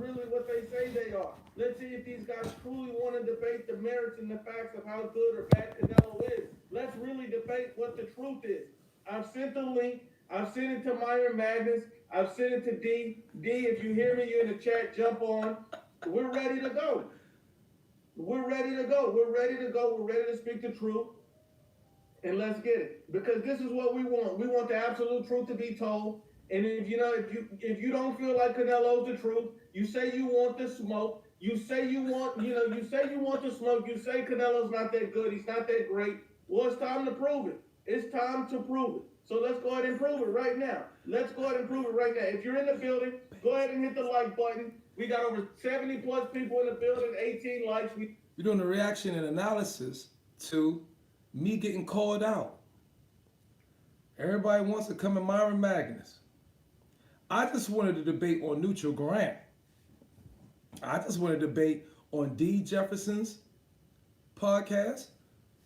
really what they say they are. Let's see if these guys truly want to debate the merits and the facts of how good or bad Canelo is. Let's really debate what the truth is. I've sent the link. I've sent it to Myron Magnus. I've sent it to D. D, if you hear me, you're in the chat, jump on. We're ready to go. We're ready to go. We're ready to go. We're ready to speak the truth. And let's get it. Because this is what we want. We want the absolute truth to be told. And if you don't feel like Canelo's the truth, you say you want the smoke. You say you want the smoke. You say Canelo's not that good. He's not that great. Well, it's time to prove it. It's time to prove it. So let's go ahead and prove it right now. Let's go ahead and prove it right now. If you're in the building, go ahead and hit the like button. We got over 70 plus people in the building, 18 likes. We're doing a reaction and analysis to me getting called out. Everybody wants to come in Myron Magnus. I just wanted to debate on neutral ground. I just want to debate on D. Jefferson's podcast,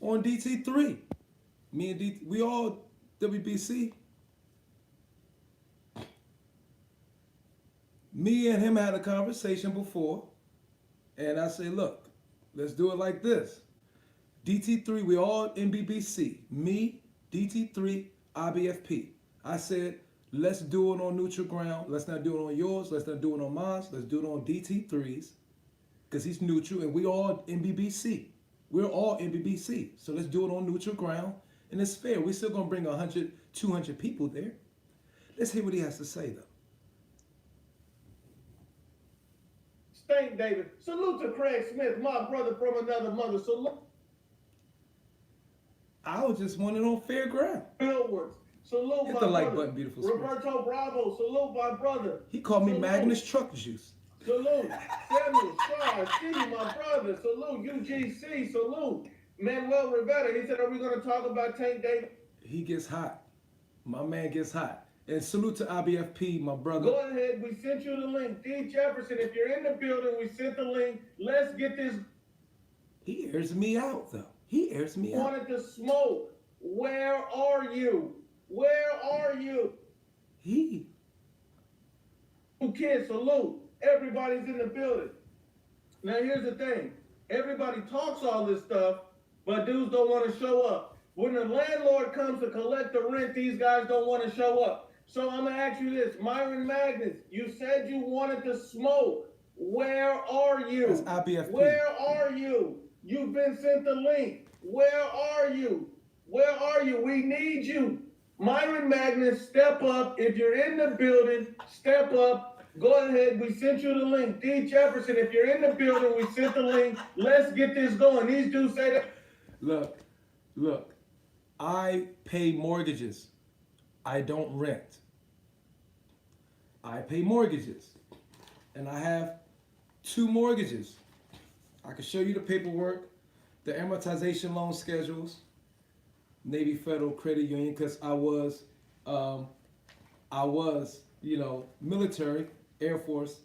on DT3. Me and DT, we all WBC. Me and him had a conversation before, and I say, look, let's do it like this. DT3, we all in BBC. Me, DT3, IBFP. I said, let's do it on neutral ground. Let's not do it on yours. Let's not do it on mine. Let's do it on DT3's, because he's neutral, and we all in BBC. We're all in BBC. So let's do it on neutral ground, and it's fair. We're still going to bring 100, 200 people there. Let's hear what he has to say, though. Thank David. Salute to Craig Smith, my brother from another mother. Salute. I was just wanting on fair ground. Billboards. Salute Hit my the like brother. button, beautiful spirit. Roberto Bravo. Salute my brother. He called me Salute. Magnus Truck Juice. Salute. Samuel Shaw, Stevie, my brother. Salute. UGC. Salute. Manuel Rivera. He said, are we going to talk about Tank David? He gets hot. My man gets hot. And salute to IBFP, my brother. Go ahead. We sent you the link. D. Jefferson, if you're in the building, we sent the link. Let's get this. He airs me out, though. He airs me out. Wanted to smoke. Where are you? Where are you? He. Kids, salute. Everybody's in the building. Now, here's the thing. Everybody talks all this stuff, but dudes don't want to show up. When the landlord comes to collect the rent, these guys don't want to show up. So I'm going to ask you this. Myron Magnus, you said you wanted to smoke. Where are you? That's IBFP. Where are you? You've been sent the link. Where are you? Where are you? We need you. Myron Magnus, step up. If you're in the building, step up. Go ahead. We sent you the link. D. Jefferson, if you're in the building, we sent the link. Let's get this going. These dudes say that. Look. I pay mortgages. I don't rent. I pay mortgages. And I have 2 mortgages. I can show you the paperwork, the amortization loan schedules, Navy Federal Credit Union, because I was, military, Air Force.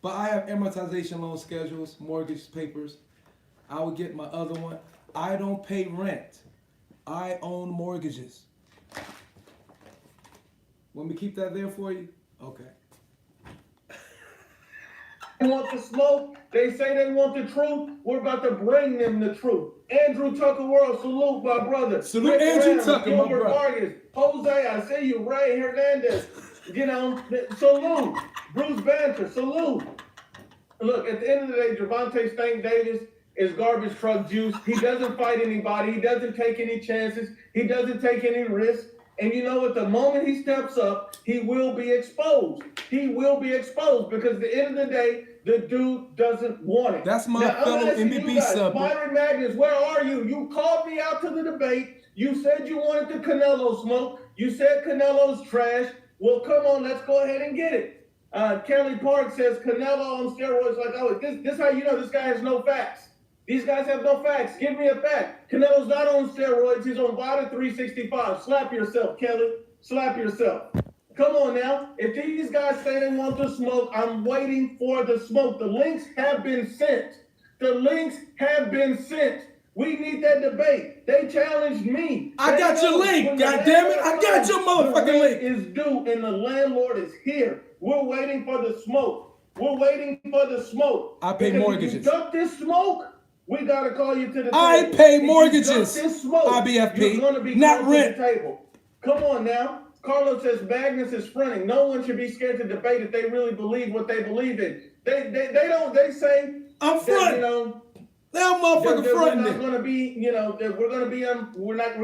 But I have amortization loan schedules, mortgage papers. I would get my other one. I don't pay rent. I own mortgages. Want me to keep that there for you? Okay. They want the smoke. They say they want the truth. We're about to bring them the truth. Andrew Tucker World, salute my brother. Salute Andrew Tucker, my Gilbert brother. Vargas, Jose, I see you. Ray Hernandez, salute. Bruce Banter, salute. Look, at the end of the day, Gervonta Stank Davis is garbage truck juice. He doesn't fight anybody. He doesn't take any chances. He doesn't take any risks. And you know what? The moment he steps up, he will be exposed. He will be exposed because at the end of the day, the dude doesn't want it. That's my fellow MBB sub. Myron Magnus, where are you? You called me out to the debate. You said you wanted the Canelo smoke. You said Canelo's trash. Well, come on, let's go ahead and get it. Kelly Park says Canelo on steroids. Like, oh, this how you know this guy has no facts. These guys have no facts. Give me a fact. Canelo's not on steroids. He's on Vita 365. Slap yourself, Kelly. Slap yourself. Come on now. If these guys say they want the smoke, I'm waiting for the smoke. The links have been sent. The links have been sent. We need that debate. They challenged me. I got your link, goddammit. I got your motherfucking link. The rent is due and the landlord is here. We're waiting for the smoke. We're waiting for the smoke. I pay Because mortgages. If you duck this smoke, we gotta call you to the table. I pay If you mortgages, duck this smoke, IBFP, you're gonna be not called to rent. the table. Come on now. Carlos says Magnus is fronting. No one should be scared to debate if they really believe what they believe in. They say I'm that, fronting. That motherfucker fronting we're not it. gonna be, that we're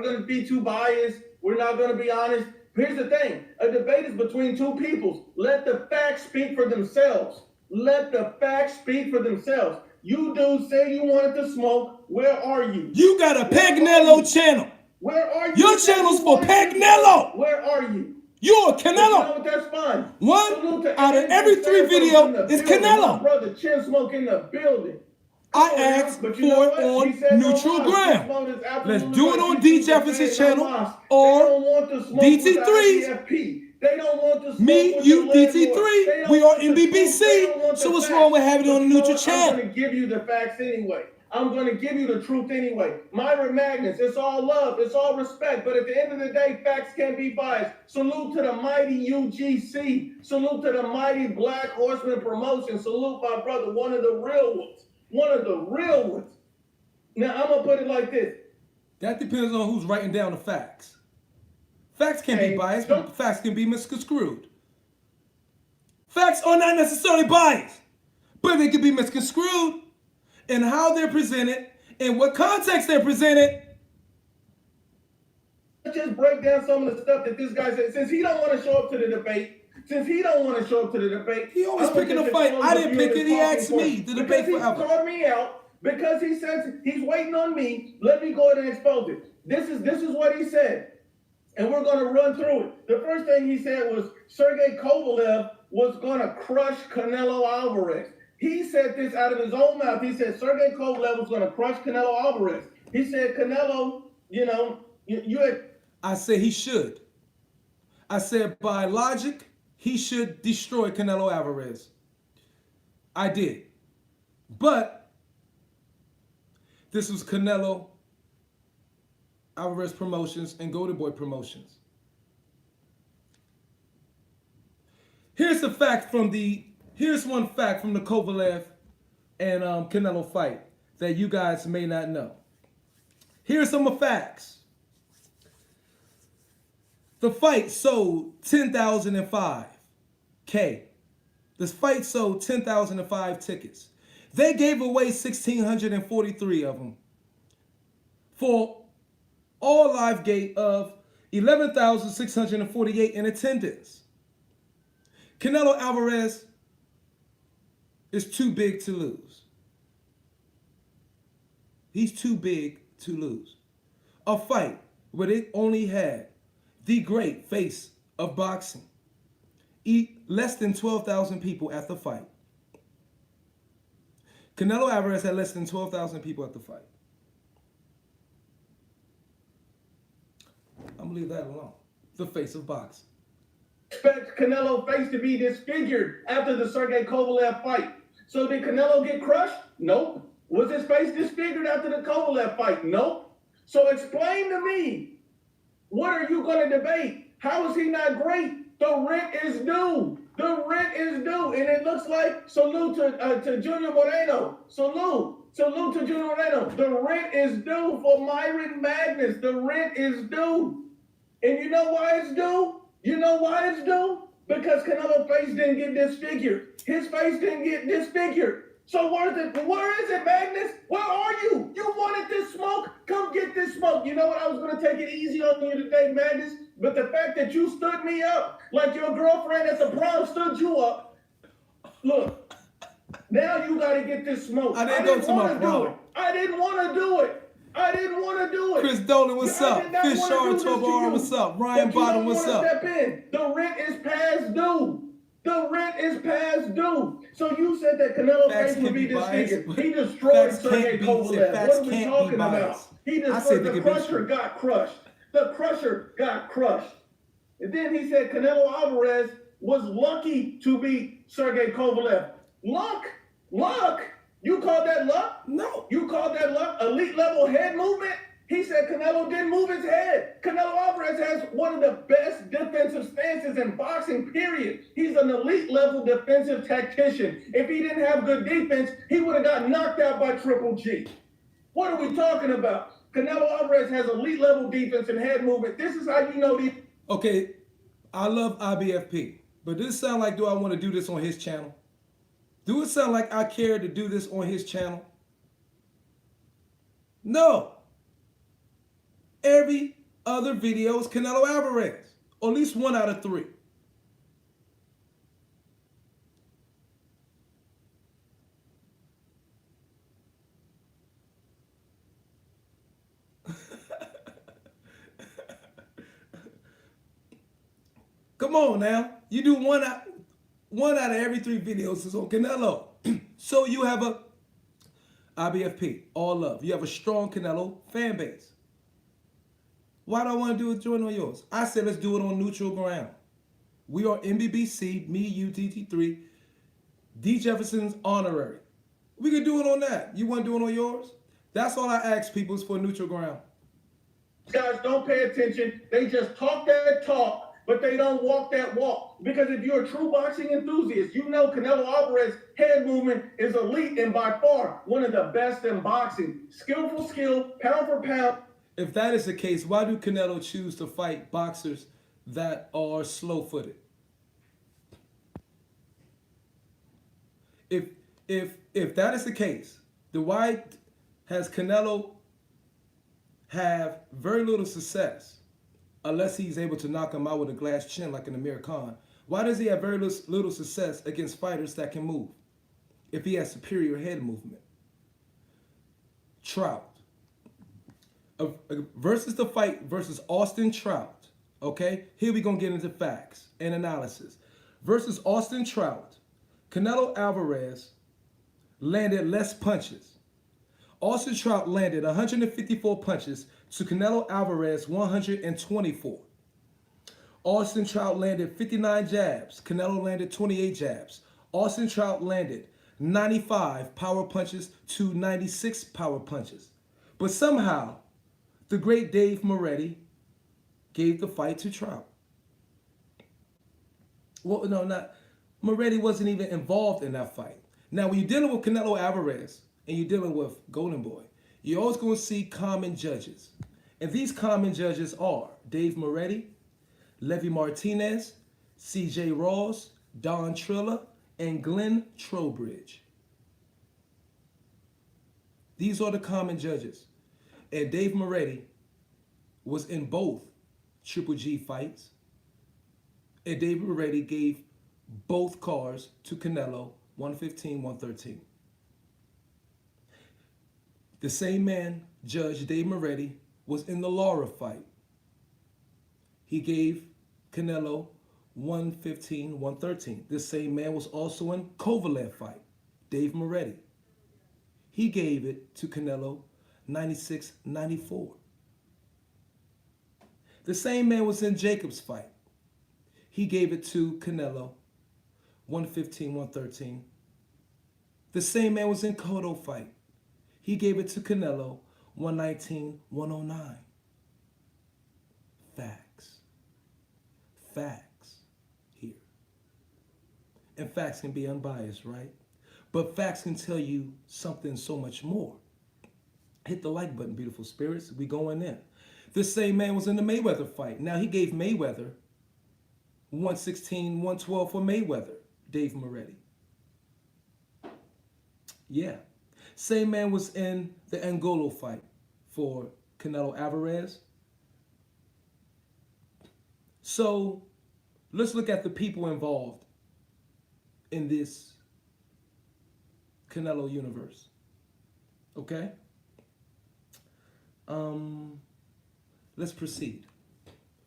gonna be too biased. We're not gonna be honest. Here's the thing: a debate is between two peoples. Let the facts speak for themselves. Let the facts speak for themselves. You dudes say you wanted to smoke. Where are you? You got a Pagnello channel. Where are you? Your channel's for Pagnello. Where are you? You're But you Canelo. know what? That's fine. One Salute to out of Andy every 3 Santos video in the is building. My Canelo. brother Chin Smoke in the building. I asked But for you know it what? on He said no neutral lies. ground. This vote is absolutely Let's do it right. on You D. choose to Jefferson's say no channel lies. or They don't want the smoke DT3's. with the IBFP. They don't want the smoke Me, with you, the landlord. They DT3, don't we are want the in truth. They BBC, don't want so the what's facts. wrong with having it But on a you know neutral what? channel? I'm going to give you the facts anyway. I'm going to give you the truth anyway. Myron Magnus, it's all love, it's all respect, but at the end of the day, facts can't be biased. Salute to the mighty UGC. Salute to the mighty Black Horseman Promotion. Salute my brother, one of the real ones. One of the real ones. Now, I'm going to put it like this. That depends on who's writing down the facts. Facts can Hey, be biased, don't- but facts can be misconstrued. Facts are not necessarily biased, but they can be misconstrued in how they're presented, in what context they're presented. Let's just break down some of the stuff that this guy said. Since he don't want to show up to the debate, He always I'm picking gonna a fight. expose I the didn't view of pick it. his He talking asked me points. to debate Because forever. he called me out. Because he says he's waiting on me. Let me go ahead and expose it. This is what he said. And we're going to run through it. The first thing he said was Sergey Kovalev was going to crush Canelo Alvarez. He said this out of his own mouth. He said Sergey Kovalev was going to crush Canelo Alvarez. He said, Canelo, you had... I said he should. I said by logic, he should destroy Canelo Alvarez. I did. But this was Canelo Alvarez Promotions and Golden Boy Promotions. Here's one fact from the Kovalev and Canelo fight that you guys may not know. Here's some facts. The fight sold 10,005 K. This fight sold 10,005 tickets. They gave away 1,643 of them for all live gate of 11,648 in attendance. Canelo Alvarez is too big to lose. He's too big to lose. A fight where they only had the great face of boxing eat less than 12,000 people at the fight. Canelo Alvarez had less than 12,000 people at the fight. I'm gonna leave that alone. The face of boxing. Expect Canelo's face to be disfigured after the Sergey Kovalev fight. So did Canelo get crushed? Nope. Was his face disfigured after the Kovalev fight? Nope. So explain to me, what are you going to debate? How is he not great? The rent is due. The rent is due. And it looks like, salute to Junior Moreno. Salute to Junior Moreno. The rent is due for Myron Magnus. The rent is due. And you know why it's due? You know why it's due? Because Canelo's face didn't get disfigured. His face didn't get disfigured. So where is it, Magnus? Where are you? You wanted this smoke? Come get this smoke. You know what? I was going to take it easy on you today, Magnus. But the fact that you stood me up, like your girlfriend at the prom stood you up. Look, now you got to get this smoke. I didn't want to do it. I didn't want to do it. Chris Dolan, what's up? Fish Shard Tobar, what's up? Ryan Bottom, what's up? Step in. The rent is past due. The rent is past due. So you said that Canelo's face would be disfigured. He destroyed Sergey Kovalev. What are we talking about? He destroyed. The Crusher got crushed. The Crusher got crushed. And then he said Canelo Alvarez was lucky to beat Sergey Kovalev. Luck? You called that luck? No. You called that luck? Elite level head movement? He said Canelo didn't move his head. Canelo Alvarez has one of the best defensive stances in boxing, period. He's an elite level defensive tactician. If he didn't have good defense, he would have got knocked out by Triple G. What are we talking about? Canelo Alvarez has elite level defense and head movement. This is how you know these. Okay, I love IBFP, but does it sound like do I want to do this on his channel? Do it sound like I care to do this on his channel? No. Every other video is Canelo Alvarez, or at least 1 out of 3. Come on now. You do one out of every 3 videos is on Canelo. So you have a IBFP, all love. You have a strong Canelo fan base. Why do I want to do it join on yours? I said let's do it on neutral ground. We are MBBC, me, you, DT3, D. Jefferson's honorary. We can do it on that. You want to do it on yours? That's all I ask people is for neutral ground. Guys don't pay attention. They just talk that talk, but they don't walk that walk. Because if you're a true boxing enthusiast, you know Canelo Alvarez's head movement is elite and by far one of the best in boxing. Skillful skill, pound for pound. If that is the case, why do Canelo choose to fight boxers that are slow-footed? If that is the case, then why has Canelo have very little success unless he's able to knock him out with a glass chin like an Amir Khan? Why does he have very little success against fighters that can move if he has superior head movement? Trout. Versus the fight versus Austin Trout, okay? Here we gonna get into facts and analysis. Versus Austin Trout, Canelo Alvarez landed less punches. Austin Trout landed 154 punches to Canelo Alvarez 124. Austin Trout landed 59 jabs. Canelo landed 28 jabs. Austin Trout landed 95 power punches to 96 power punches. But somehow, the great Dave Moretti gave the fight to Trout. Well, no, not Moretti wasn't even involved in that fight. Now, when you're dealing with Canelo Alvarez and you're dealing with Golden Boy, you're always going to see common judges. And these common judges are Dave Moretti, Levy Martinez, CJ Ross, Don Trilla, and Glenn Trowbridge. These are the common judges. And Dave Moretti was in both Triple G fights. And Dave Moretti gave both cards to Canelo, 115, 113. The same man, Judge Dave Moretti, was in the Lara fight. He gave Canelo 115, 113. This same man was also in Kovalev fight, Dave Moretti. He gave it to Canelo 96, 94. The same man was in Jacobs fight. He gave it to Canelo 115, 113. The same man was in Cotto fight. He gave it to Canelo 119, 109. Facts. Facts here. And facts can be unbiased, right? But facts can tell you something so much more. Hit the like button, beautiful spirits. We going in. This same man was in the Mayweather fight. Now, he gave Mayweather 116, 112 for Mayweather, Dave Moretti. Yeah. Same man was in the Angolo fight for Canelo Alvarez. So, let's look at the people involved in this Canelo universe. Okay? Let's proceed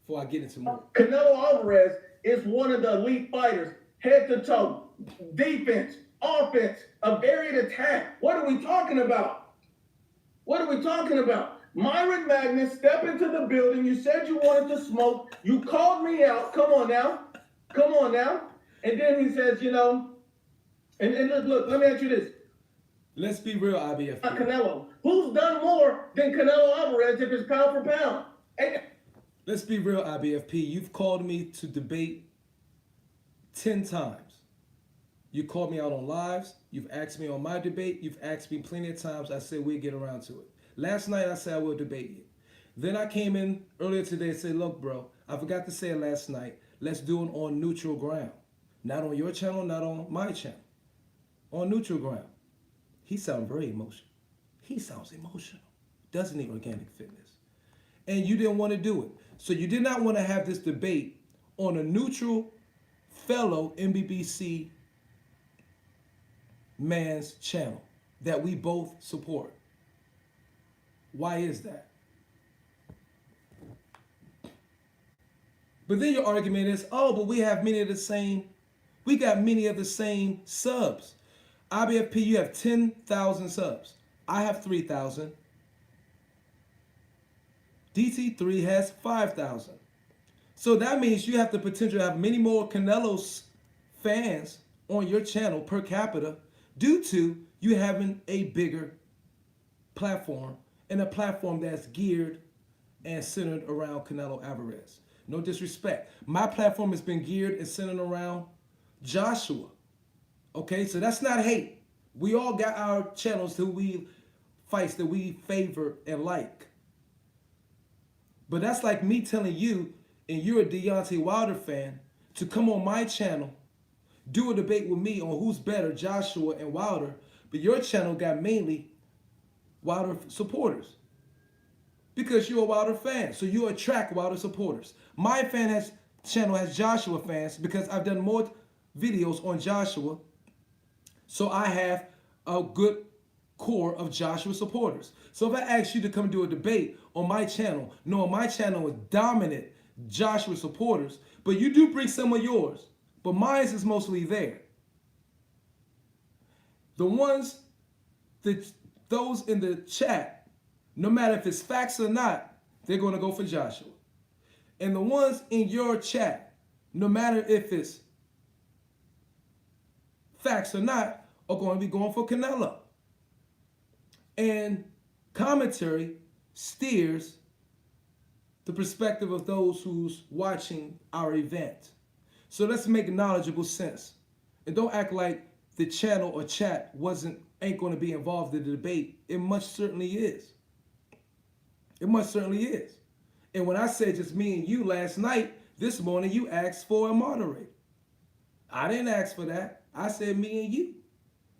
before I get into more. Canelo Alvarez is one of the elite fighters, head to toe, defense, offense, a varied attack. What are we talking about? What are we talking about? Myron Magnus stepped into the building. You said you wanted to smoke. You called me out. Come on now. Come on now. And then he says, you know, and look, let me ask you this. Let's be real, IBFP. Canelo. Who's done more than Canelo Alvarez if it's pound for pound? Let's be real, IBFP. You've called me to debate 10 times. You called me out on lives. You've asked me on my debate. You've asked me plenty of times. I said we'll get around to it. Last night I said I will debate you. Then I came in earlier today and said, look, bro, I forgot to say it last night. Let's do it on neutral ground. Not on your channel, not on my channel. On neutral ground. He sounds very emotional. He sounds emotional. Doesn't he, Organic Fitness? And you didn't want to do it. So you did not want to have this debate on a neutral fellow MBBC man's channel that we both support. Why is that? But then your argument is, oh, but we have many of the same, we got many of the same subs. IBFP, you have 10,000 subs. I have 3,000. DT3 has 5,000. So that means you have the potential to have many more Canelo's fans on your channel per capita due to you having a bigger platform and a platform that's geared and centered around Canelo Alvarez. No disrespect. My platform has been geared and centered around Joshua. Okay, so that's not hate. We all got our channels that we fights that we favor and like. But that's like me telling you, and you're a Deontay Wilder fan, to come on my channel, do a debate with me on who's better, Joshua and Wilder, but your channel got mainly Wilder supporters. Because you're a Wilder fan, so you attract Wilder supporters. My channel has Joshua fans because I've done more videos on Joshua, so I have a good core of Joshua supporters. So if I ask you to come do a debate on my channel, knowing my channel is dominant Joshua supporters, but you do bring some of yours, but mine is mostly there. The ones that those in the chat, no matter if it's facts or not, they're going to go for Joshua. And the ones in your chat, no matter if it's facts or not, are going to be going for Canelo. And commentary steers the perspective of those who's watching our event. So let's make knowledgeable sense. And don't act like the channel or chat ain't going to be involved in the debate. It most certainly is. It most certainly is. And when I said just me and you last night, this morning you asked for a moderator. I didn't ask for that. I said me and you.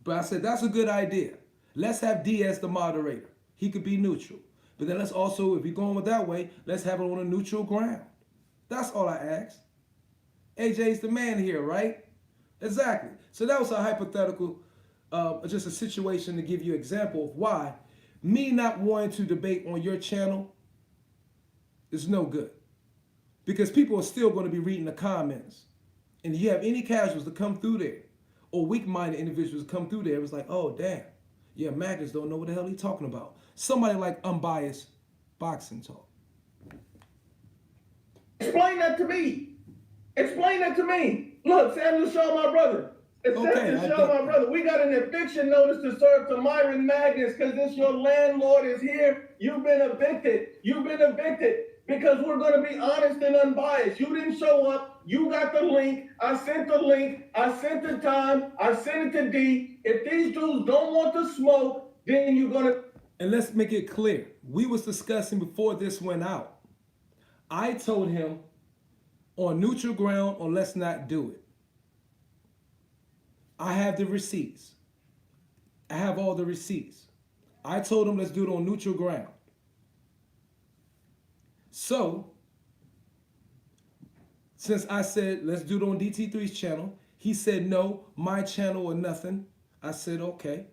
But I said that's a good idea. Let's have D as the moderator. He could be neutral. But then let's also, if you're going with that way, let's have it on a neutral ground. That's all I asked. AJ's the man here, right? Exactly. So that was a hypothetical, just a situation to give you an example of why me not wanting to debate on your channel is no good. Because people are still going to be reading the comments. And if you have any casuals to come through there, or weak-minded individuals come through there, it's like, oh, damn. Yeah, Magnus don't know what the hell he's talking about. Somebody like unbiased boxing talk. Explain that to me. Explain that to me. Look, Samuel Shaw, my brother. Samuel Shaw, my brother. We got an eviction notice to serve to Myron Magnus because this your landlord is here. You've been evicted. You've been evicted because we're going to be honest and unbiased. You didn't show up. You got the link. I sent the link. I sent the time. I sent it to D. If these dudes don't want to smoke, then you're going to... And let's make it clear. We was discussing before this went out. I told him on neutral ground or let's not do it. I have the receipts. I have all the receipts. I told him let's do it on neutral ground. So, since I said let's do it on DT3's channel, he said no, my channel or nothing. I said okay.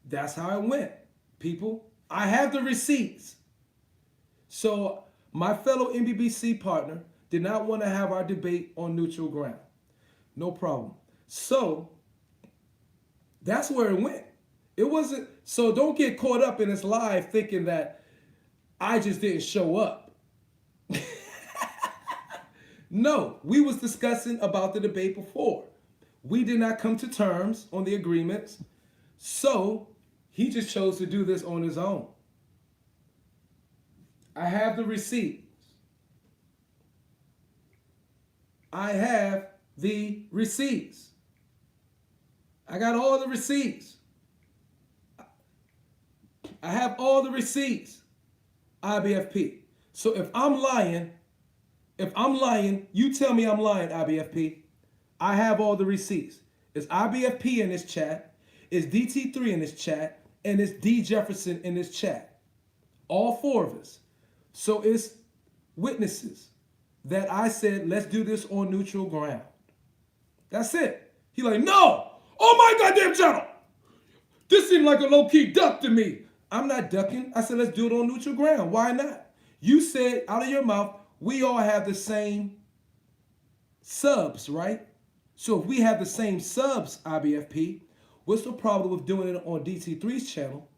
That's how it went. People, I have the receipts. So my fellow MBBC partner did not want to have our debate on neutral ground. No problem. So that's where it went. It wasn't, so don't get caught up in this live thinking that I just didn't show up. No, we was discussing about the debate before. We did not come to terms on the agreements. So he just chose to do this on his own. I have the receipts. I have the receipts. I got all the receipts. I have all the receipts, IBFP. So if I'm lying, you tell me I'm lying, IBFP. I have all the receipts. It's IBFP in this chat, it's DT3 in this chat, and it's D Jefferson in this chat. All four of us. So it's witnesses that I said, let's do this on neutral ground. That's it. He like, no! Oh my goddamn channel! This seemed like a low-key duck to me. I'm not ducking. I said, let's do it on neutral ground. Why not? You said out of your mouth, we all have the same subs, right? So if we have the same subs, IBFP, what's the problem with doing it on DT3's channel?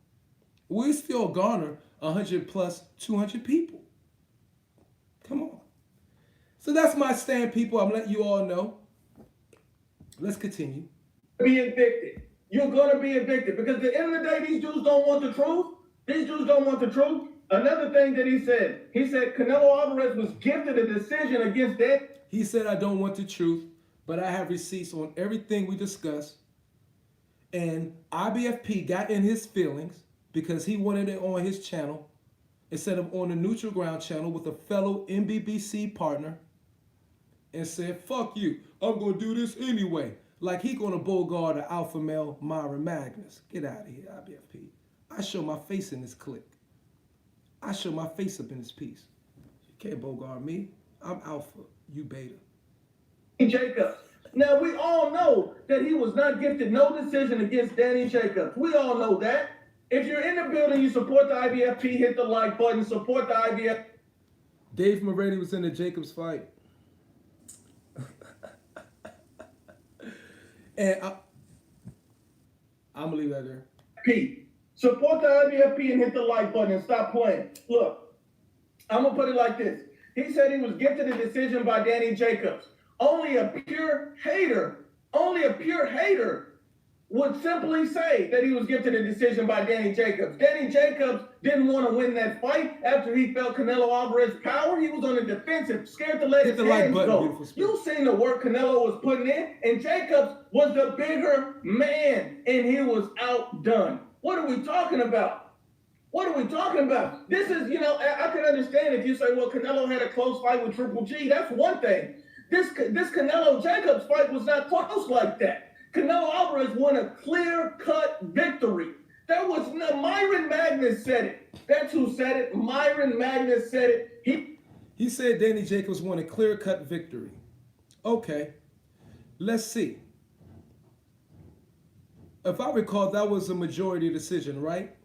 We still garner 100 plus 200 people. Come on. So that's my stand, people. I'm letting you all know. Let's continue. Be evicted. You're gonna be evicted because at the end of the day, these dudes don't want the truth. These dudes don't want the truth. Another thing that he said Canelo Alvarez was gifted a decision against that. He said, I don't want the truth, but I have receipts on everything we discussed. And IBFP got in his feelings because he wanted it on his channel instead of on the neutral ground channel with a fellow MBBC partner and said, fuck you, I'm gonna do this anyway. Like he gonna bogart the alpha male Myron Magnus. Get out of here, IBFP. I show my face in this clip. I show my face up in this piece. You can't bogart me. I'm alpha, you beta. Jacobs. Now we all know that he was not gifted no decision against Danny Jacobs. We all know that. If you're in the building, you support the IBFP, hit the like button, support the IBFP. Dave Moretti was in the Jacobs fight. And I'm going to leave that there. Support the IBFP and hit the like button and stop playing. Look, I'm going to put it like this. He said he was gifted a decision by Danny Jacobs. Only a pure hater would simply say that he was gifted a decision by Danny Jacobs. Danny Jacobs didn't want to win that fight after he felt Canelo Alvarez's power. He was on the defensive, scared to let his hands go. You seen the work Canelo was putting in, and Jacobs was the bigger man, and he was outdone. What are we talking about? What are we talking about? This is, I can understand if you say, well, Canelo had a close fight with Triple G. That's one thing. This Canelo Jacobs fight was not close like that. Canelo Alvarez won a clear-cut victory. That was Myron Magnus said it. That's who said it. Myron Magnus said it. He said Danny Jacobs won a clear-cut victory. Okay, let's see. If I recall, that was a majority decision, right?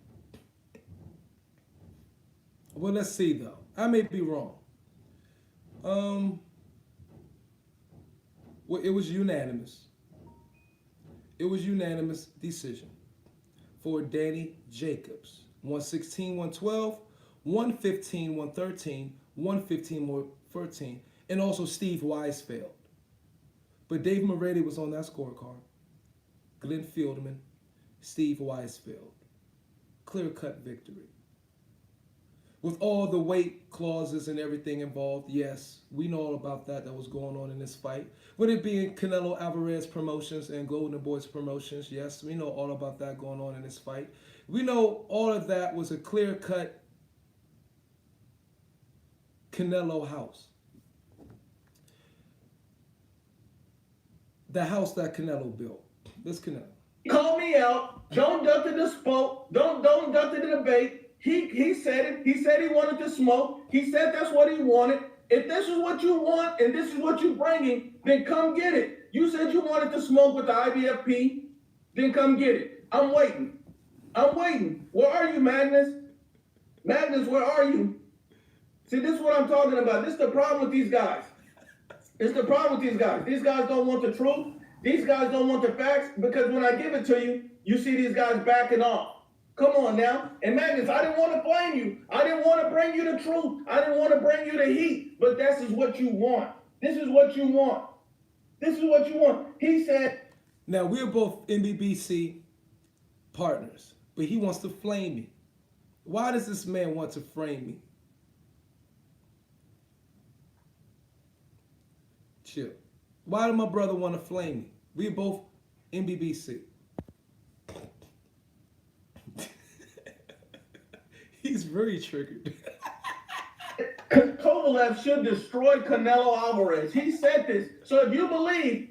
Well, let's see, though. I may be wrong. Well, it was unanimous. It was unanimous decision for Danny Jacobs. 116, 112, 115, 113, 115, 113, and also Steve Weisfeld. But Dave Moretti was on that scorecard. Glenn Fieldman, Steve Weisfeld. Clear-cut victory. With all the weight clauses and everything involved, yes, we know all about that was going on in this fight. With it being Canelo Alvarez Promotions and Golden Boys Promotions, yes, we know all about that going on in this fight. We know all of that was a clear-cut Canelo house. The house that Canelo built. This Canelo. Call me out. Don't duck to the smoke. Don't duck to the debate. He said it. He said he wanted to smoke. He said that's what he wanted. If this is what you want and this is what you're bringing, then come get it. You said you wanted to smoke with the IBFP, then come get it. I'm waiting. Where are you, Magnus? Magnus, where are you? See, this is what I'm talking about. This is the problem with these guys. These guys don't want the truth. These guys don't want the facts because when I give it to you, you see these guys backing off. Come on now. And Magnus, I didn't want to blame you. I didn't want to bring you the truth. I didn't want to bring you the heat. But this is what you want. This is what you want. He said. Now, we're both MBBC partners, but he wants to flame me. Why does this man want to frame me? Chill. Why did my brother want to flame me? We both MBBC. He's very triggered. Kovalev should destroy Canelo Alvarez. He said this. So if you believe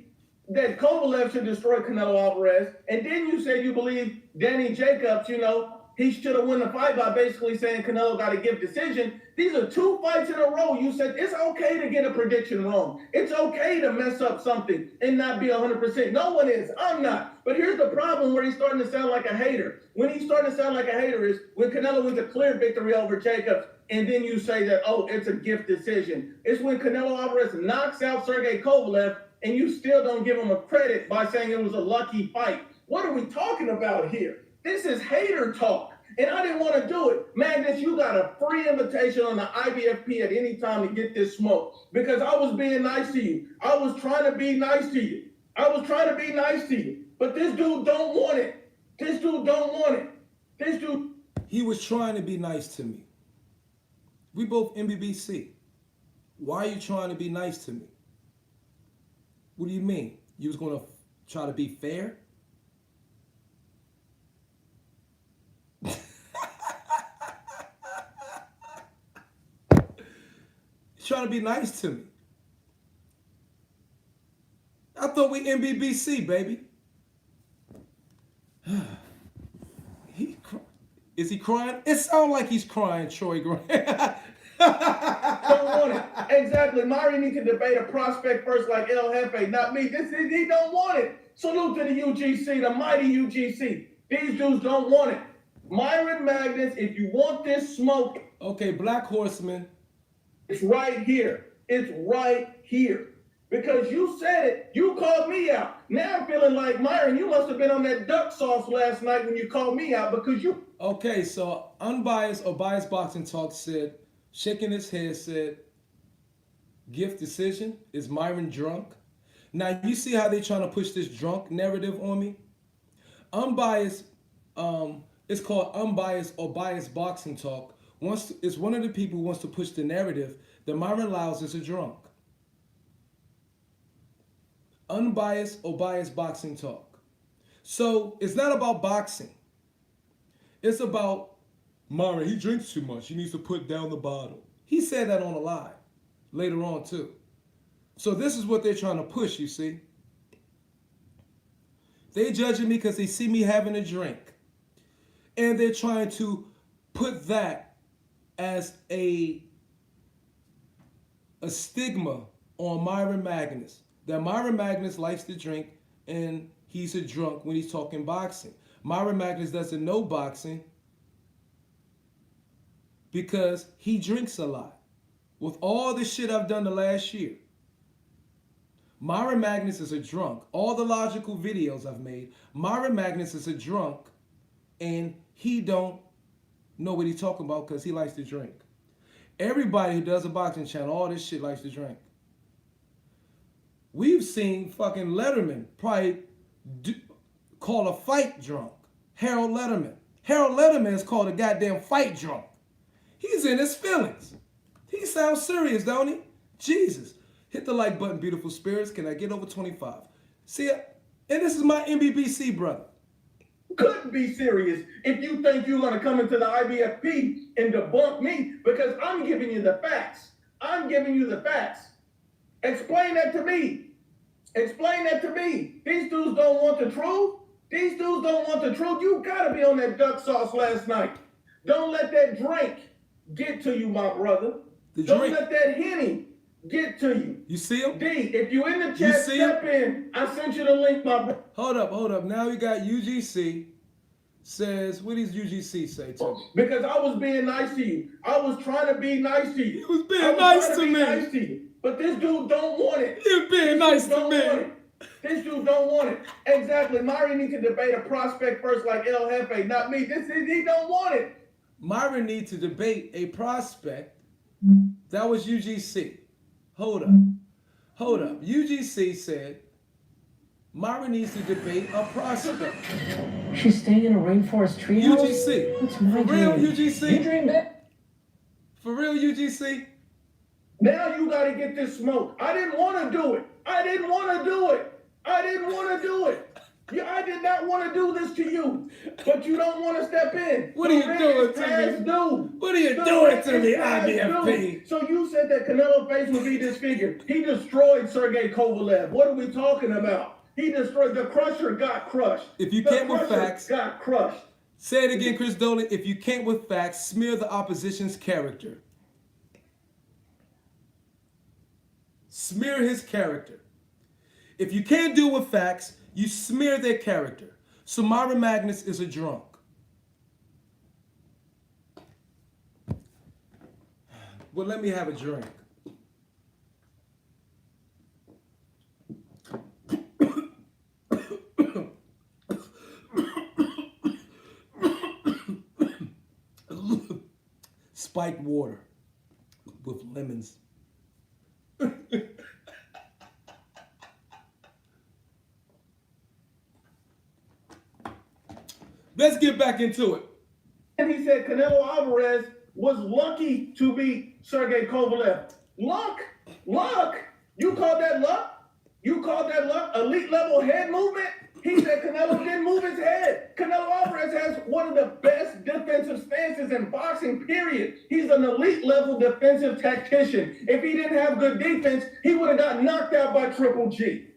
that Kovalev should destroy Canelo Alvarez, and then you said you believe Danny Jacobs, he should have won the fight by basically saying Canelo got a gift decision. These are 2 fights in a row. You said it's okay to get a prediction wrong. It's okay to mess up something and not be 100%. No one is. I'm not. But here's the problem where he's starting to sound like a hater. When he's starting to sound like a hater is when Canelo wins a clear victory over Jacobs, and then you say that, oh, it's a gift decision. It's when Canelo Alvarez knocks out Sergey Kovalev, and you still don't give him a credit by saying it was a lucky fight. What are we talking about here? This is hater talk, and I didn't want to do it. Magnus, you got a free invitation on the IBFP at any time to get this smoke because I was being nice to you. I was trying to be nice to you. But this dude don't want it. This dude. He was trying to be nice to me. We both MBBC. Why are you trying to be nice to me? What do you mean? You was going to try to be fair? Trying to be nice to me. I thought we MBBC, baby. Is he crying? It sounds like he's crying, Troy Grant. Don't want it. Exactly. Myron needs to debate a prospect first like El Jefe, not me. He don't want it. Salute to the UGC, the mighty UGC. These dudes don't want it. Myron Magnus, if you want this smoke. Okay, Black Horseman. It's right here. Because you said it. You called me out. Now I'm feeling like, Myron, you must have been on that duck sauce last night when you called me out because you... Okay, so Unbiased or Biased Boxing Talk said, shaking his head, said, gift decision, is Myron drunk? Now, you see how they trying to push this drunk narrative on me? Unbiased, it's called Unbiased or Biased Boxing Talk. It's one of the people who wants to push the narrative that Myron Lyles is a drunk. Unbiased or Biased Boxing Talk. So it's not about boxing. It's about Myron, he drinks too much. He needs to put down the bottle. He said that on a live later on too. So this is what they're trying to push, you see. They judging me because they see me having a drink. And they're trying to put that as a stigma on Myron Magnus. That Myron Magnus likes to drink and he's a drunk when he's talking boxing. Myron Magnus doesn't know boxing because he drinks a lot. With all the shit I've done the last year, Myron Magnus is a drunk. All the logical videos I've made, Myron Magnus is a drunk and he don't know what he's talking about because he likes to drink. Everybody who does a boxing channel, all this shit likes to drink. We've seen fucking Letterman probably call a fight drunk. Harold Letterman. Harold Letterman is called a goddamn fight drunk. He's in his feelings. He sounds serious, don't he? Jesus. Hit the like button, beautiful spirits. Can I get over 25? See, and this is my MBBC brother. Couldn't be serious if you think you're going to come into the IBFP and debunk me because I'm giving you the facts. Explain that to me. These dudes don't want the truth. You got to be on that duck sauce last night. Don't let that drink get to you, my brother. Don't let that Henny get to you. You see him? D, if you in the chat, step in. I sent you the link, my brother. Hold up. Now we got UGC. Says, what does UGC say to me? Because I was being nice to you. I was trying to be nice to you. He was being nice to me. But this dude don't want it. He was being nice to me. This dude don't want it. Exactly. Myron needs to debate a prospect first like El Jefe, not me. He don't want it. Myron needs to debate a prospect. That was UGC. Hold up. UGC said, Myron needs to debate a prospect. She's staying in a rainforest treehouse? UGC. That's my For real, dream. UGC? You dream that? For real, UGC? Now you got to get this smoke. I didn't want to do it. I didn't want to do it. I didn't want to do it. Yeah, I did not want to do this to you, but you don't want to step in. What are you doing to me? What are you doing to me, IBFP? So you said that Canelo's face would be disfigured. He destroyed Sergey Kovalev. What are we talking about? He destroyed, the crusher got crushed. If you can't with facts, got crushed. Say it again, Chris Dolan. If you can't with facts, smear the opposition's character. Smear his character. If you can't do it with facts, you smear their character. So Myron Magnus is a drunk. Well, let me have a drink. Spiked water with lemons. Let's get back into it. And he said Canelo Alvarez was lucky to beat Sergey Kovalev. Luck? You call that luck? You call that luck? Elite level head movement? He said Canelo didn't move his head. Canelo Alvarez has one of the best defensive stances in boxing, period. He's an elite level defensive tactician. If he didn't have good defense, he would have got knocked out by Triple G.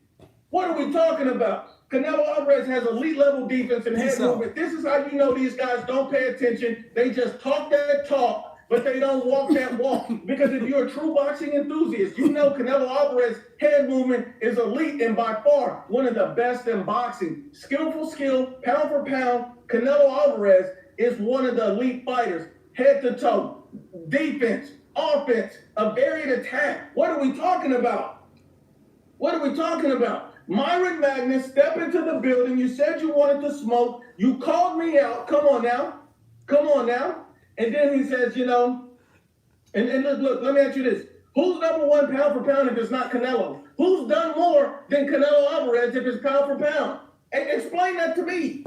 What are we talking about? Canelo Alvarez has elite level defense and head movement. This is how you know these guys don't pay attention. They just talk that talk, but they don't walk that walk. Because if you're a true boxing enthusiast, you know Canelo Alvarez's head movement is elite and by far one of the best in boxing. Skillful skill, pound for pound, Canelo Alvarez is one of the elite fighters. Head to toe, defense, offense, a varied attack. What are we talking about? What are we talking about? Myron Magnus, step into the building. You said you wanted to smoke. You called me out. Come on now. And then he says, you know, and look, let me ask you this. Who's number one pound for pound if it's not Canelo? Who's done more than Canelo Alvarez if it's pound for pound? Explain that to me.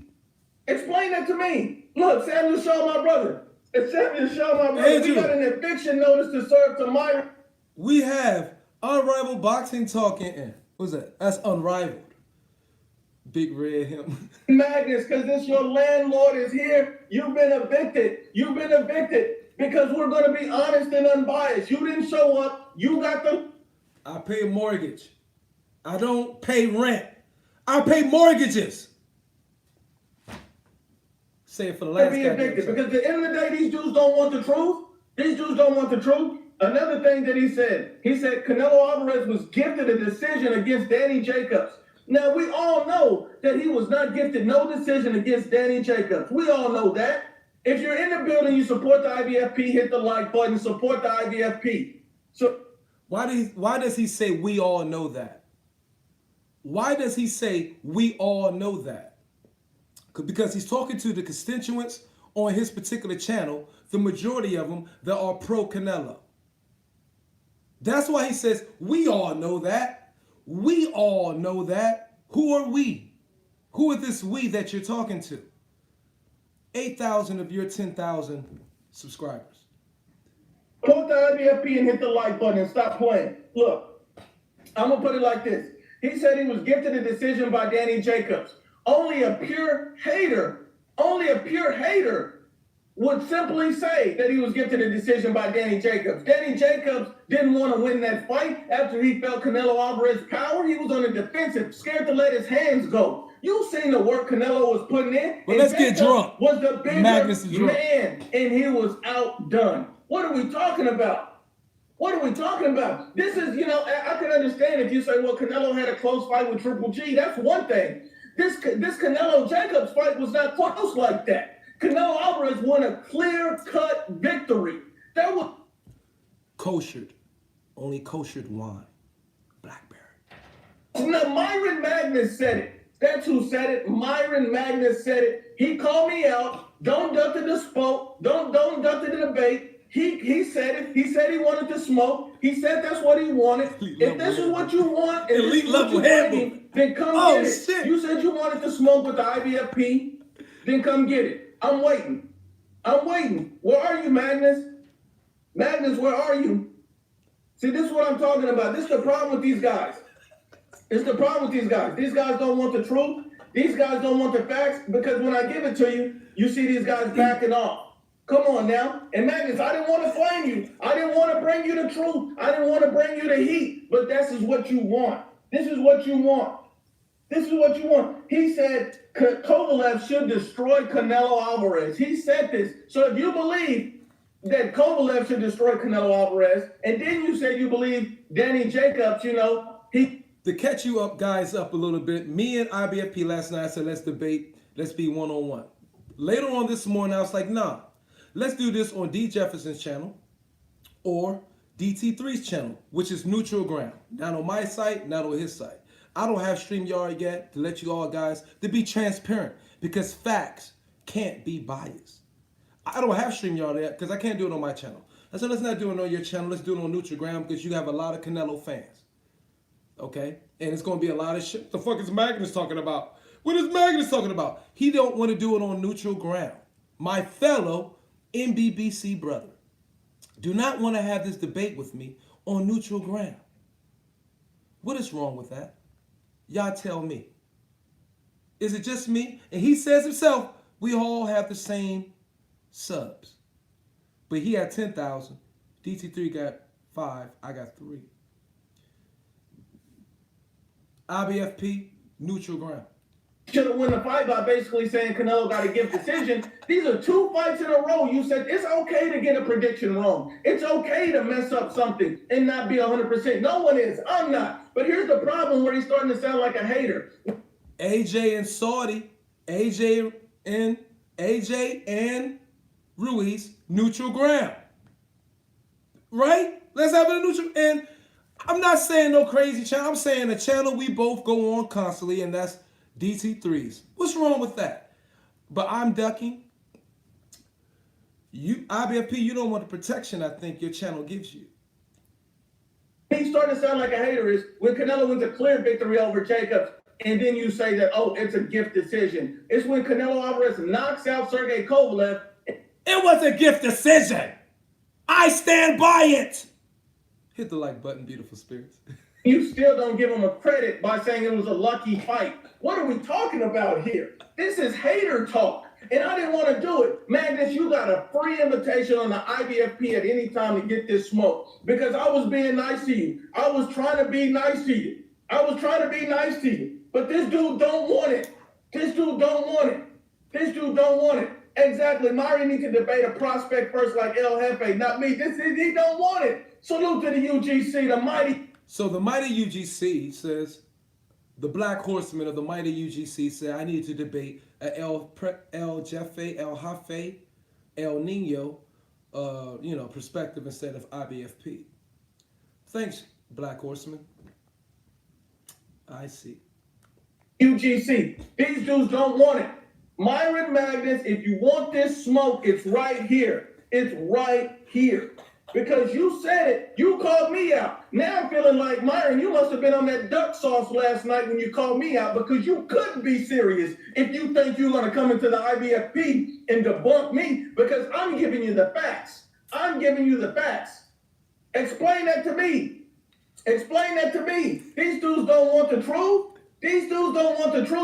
Look, Samuel Shaw, my brother. We got an eviction notice to serve to Myron. We have unrivaled boxing talking in. What's that? That's unrivaled. Big red him. Magnus, because this your landlord is here. You've been evicted because we're going to be honest and unbiased. You didn't show up. You got the... I pay a mortgage. I don't pay rent. I pay mortgages. Say it for the last be evicted because at the end of the day, these dudes don't want the truth. Another thing that he said Canelo Alvarez was gifted a decision against Danny Jacobs. Now, we all know that he was not gifted no decision against Danny Jacobs. We all know that. If you're in the building, you support the IBFP, hit the like button, support the IBFP. So why does he say we all know that? Why does he say we all know that? Because he's talking to the constituents on his particular channel, the majority of them that are pro-Canelo. That's why he says, we all know that. We all know that. Who are we? Who are this we that you're talking to? 8,000 of your 10,000 subscribers. Support the IBFP and hit the like button and stop playing. Look, I'm going to put it like this. He said he was gifted a decision by Danny Jacobs. Only a pure hater would simply say that he was gifted a decision by Danny Jacobs. Danny Jacobs didn't want to win that fight after he felt Canelo Alvarez's power. He was on the defensive, scared to let his hands go. You seen the work Canelo was putting in. But let's get drunk. Was the bigger Magnus is drunk. man, and he was outdone. What are we talking about? This is, I can understand if you say, well, Canelo had a close fight with Triple G. That's one thing. This Canelo Jacobs fight was not close like that. Canelo Alvarez won a clear-cut victory. That was koshered. Only koshered wine. Blackberry. Now, Myron Magnus said it. That's who said it. Myron Magnus said it. He called me out. Don't duck the dispute. Don't duck the debate. He said it. He said he wanted to smoke. He said that's what he wanted. If this is what you want, and this is what you bringing, then come get it. Shit. You said you wanted to smoke with the IBFP, then come get it. I'm waiting. Where are you, Magnus? Magnus, where are you? See, this is what I'm talking about. This is the problem with these guys. These guys don't want the truth. These guys don't want the facts, because when I give it to you, you see these guys backing off. Come on now. And Magnus, I didn't want to flame you. I didn't want to bring you the truth. I didn't want to bring you the heat. But this is what you want. This is what you want. He said Kovalev should destroy Canelo Alvarez. He said this. So if you believe that Kovalev should destroy Canelo Alvarez, and then you said you believe Danny Jacobs, To catch you up, guys, up a little bit, me and IBFP last night said, let's debate, let's be one-on-one. Later on this morning, I was like, nah, let's do this on D. Jefferson's channel or DT3's channel, which is neutral ground. Not on my site, not on his site. I don't have StreamYard yet to let you all guys, to be transparent, because facts can't be biased. I don't have StreamYard yet because I can't do it on my channel. I said, let's not do it on your channel, let's do it on neutral ground, because you have a lot of Canelo fans. Okay? And it's going to be a lot of shit. What the fuck is Magnus talking about? What is Magnus talking about? He don't want to do it on neutral ground. My fellow MBBC brother do not want to have this debate with me on neutral ground. What is wrong with that? Y'all tell me. Is it just me? And he says himself, we all have the same subs. But he had 10,000. DT3 got 5. I got 3. IBFP, neutral ground. Should have won the fight by basically saying Canelo got a gift decision. These are 2 fights in a row. You said it's okay to get a prediction wrong. It's okay to mess up something and not be 100%. No one is. I'm not. But here's the problem where he's starting to sound like a hater. AJ and Saudi, AJ and Ruiz, neutral ground. Right? Let's have it a neutral. And I'm not saying no crazy channel. I'm saying a channel we both go on constantly, and that's DT3's. What's wrong with that? But I'm ducking. You, IBFP, you don't want the protection I think your channel gives you. He's starting to sound like a hater is when Canelo wins a clear victory over Jacobs, and then you say that, oh, it's a gift decision. It's when Canelo Alvarez knocks out Sergey Kovalev. It was a gift decision. I stand by it. Hit the like button, beautiful spirits. You still don't give him a credit by saying it was a lucky fight. What are we talking about here? This is hater talk, and I didn't want to do it. Magnus, you got a free invitation on the IBFP at any time to get this smoke, because I was being nice to you. I was trying to be nice to you. But this dude don't want it. Exactly. Myron needs to debate a prospect first like El Jefe, not me. He don't want it. Salute to the UGC, the mighty. So the mighty UGC says, the Black Horseman of the mighty UGC said, I need to debate El Jefe, El Nino, perspective instead of IBFP. Thanks, Black Horseman. I see. UGC. These dudes don't want it. Myron Magnus, if you want this smoke, it's right here. Because you said it, you called me out. Now I'm feeling like, Myron, you must have been on that duck sauce last night when you called me out, because you couldn't be serious if you think you're going to come into the IBFP and debunk me, because I'm giving you the facts. Explain that to me. These dudes don't want the truth.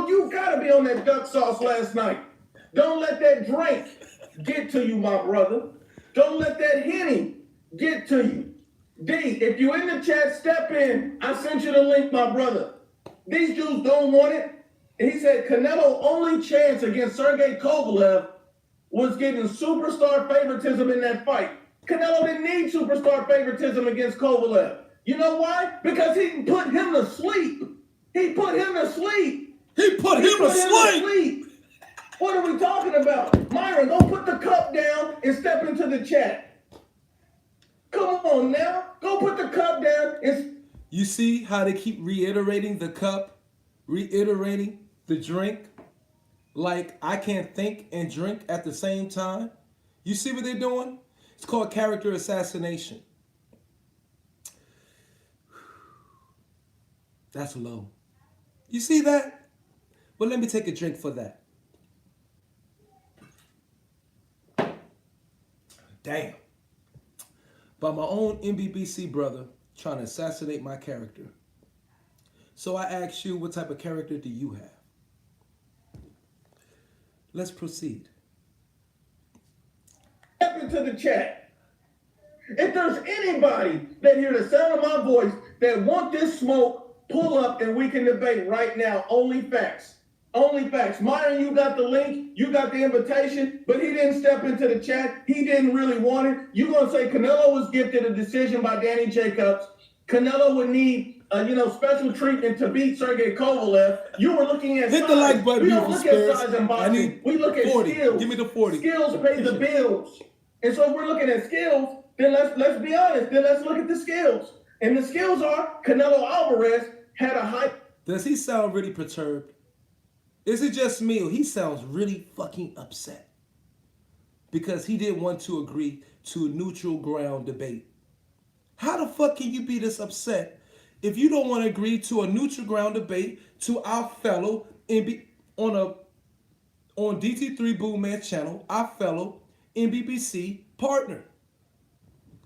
You've got to be on that duck sauce last night. Don't let that drink get to you, my brother. Don't let that Henny get to you. D, if you in the chat, step in. I sent you the link, my brother. These dudes don't want it. And he said Canelo's only chance against Sergey Kovalev was getting superstar favoritism in that fight. Canelo didn't need superstar favoritism against Kovalev. You know why? Because he put him to sleep. What are we talking about? Myron, go put the cup down and step into the chat. Come on now. Go put the cup down and... You see how they keep reiterating the cup, reiterating the drink? Like I can't think and drink at the same time? You see what they're doing? It's called character assassination. That's low. You see that? Well, let me take a drink for that. Damn. By my own MBBC brother trying to assassinate my character. So I ask you, what type of character do you have? Let's proceed. Step into the chat. If there's anybody that hear the sound of my voice that want this smoke, pull up and we can debate right now. Only facts. Only facts. Myron, you got the link, you got the invitation, but he didn't step into the chat. He didn't really want it. You're going to say Canelo was gifted a decision by Danny Jacobs. Canelo would need special treatment to beat Sergey Kovalev. You were looking at hit size. the like button. We don't look at size in boxing. We look at 40. skills. Give me the 40. Skills pay the bills. And so if we're looking at skills, then let's be honest. Then let's look at the skills. And the skills are Canelo Alvarez had a high. Does he sound really perturbed? Is it just me or he sounds really fucking upset? Because he didn't want to agree to a neutral ground debate. How the fuck can you be this upset if you don't want to agree to a neutral ground debate to our fellow on DT3 Boomman channel, our fellow MBBC partner?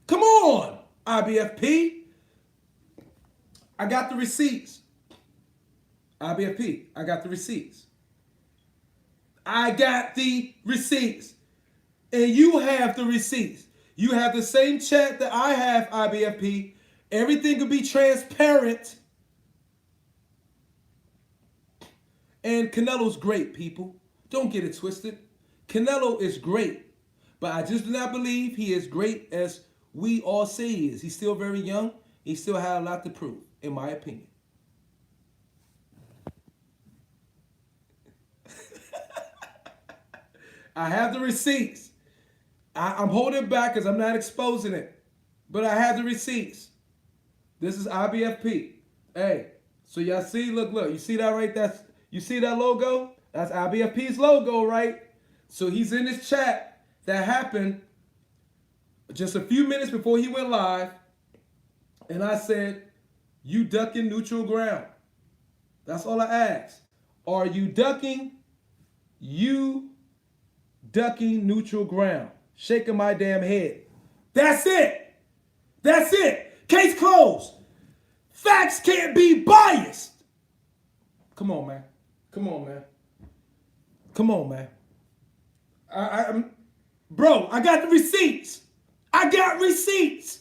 Come on, IBFP. I got the receipts. IBFP, I got the receipts. I got the receipts. And you have the receipts. You have the same chat that I have, IBFP. Everything will be transparent. And Canelo's great, people. Don't get it twisted. Canelo is great. But I just do not believe he is great as we all say he is. He's still very young. He still has a lot to prove, in my opinion. I have the receipts. I'm holding back because I'm not exposing it. But I have the receipts. This is IBFP. Hey, so y'all see, look, you see that right? You see that logo? That's IBFP's logo, right? So he's in this chat that happened just a few minutes before he went live. And I said, you ducking neutral ground. That's all I asked. Are you ducking? You ducking neutral ground. Shaking my damn head. That's it. That's it. Case closed. Facts can't be biased. Come on, man. Come on, man. Come on, man. Bro, I got the receipts. I got receipts.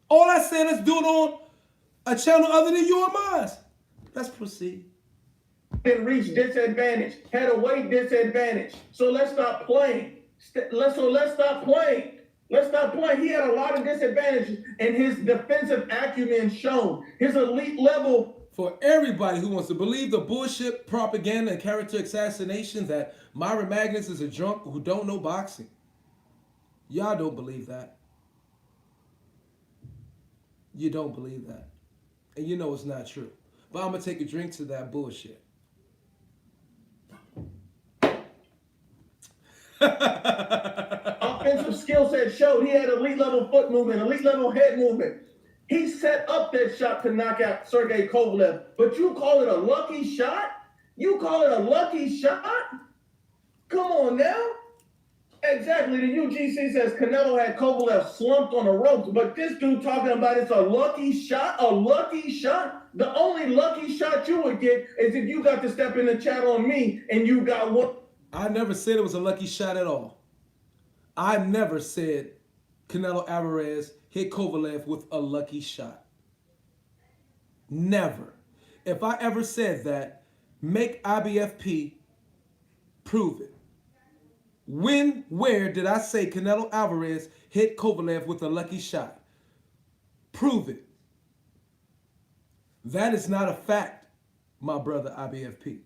All I said, let's do it on a channel other than your mine. Let's proceed. Didn't reach disadvantage, had a weight disadvantage. So let's stop playing. Let's stop playing. Let's stop playing. He had a lot of disadvantages, and his defensive acumen shown. His elite level. For everybody who wants to believe the bullshit propaganda and character assassination that Myron Magnus is a drunk who don't know boxing. Y'all don't believe that. You don't believe that. And you know it's not true. But I'm going to take a drink to that bullshit. Offensive skill set showed he had elite level foot movement, elite level head movement. He set up that shot to knock out Sergey Kovalev. But you call it a lucky shot? You call it a lucky shot? Come on now. Exactly. The UGC says Canelo had Kovalev slumped on the ropes, but this dude talking about it's a lucky shot, a lucky shot. The only lucky shot you would get is if you got to step in the chat on me and you got one. I never said it was a lucky shot at all. I never said Canelo Alvarez hit Kovalev with a lucky shot. Never. If I ever said that, make IBFP prove it. When, where did I say Canelo Alvarez hit Kovalev with a lucky shot? Prove it. That is not a fact, my brother IBFP.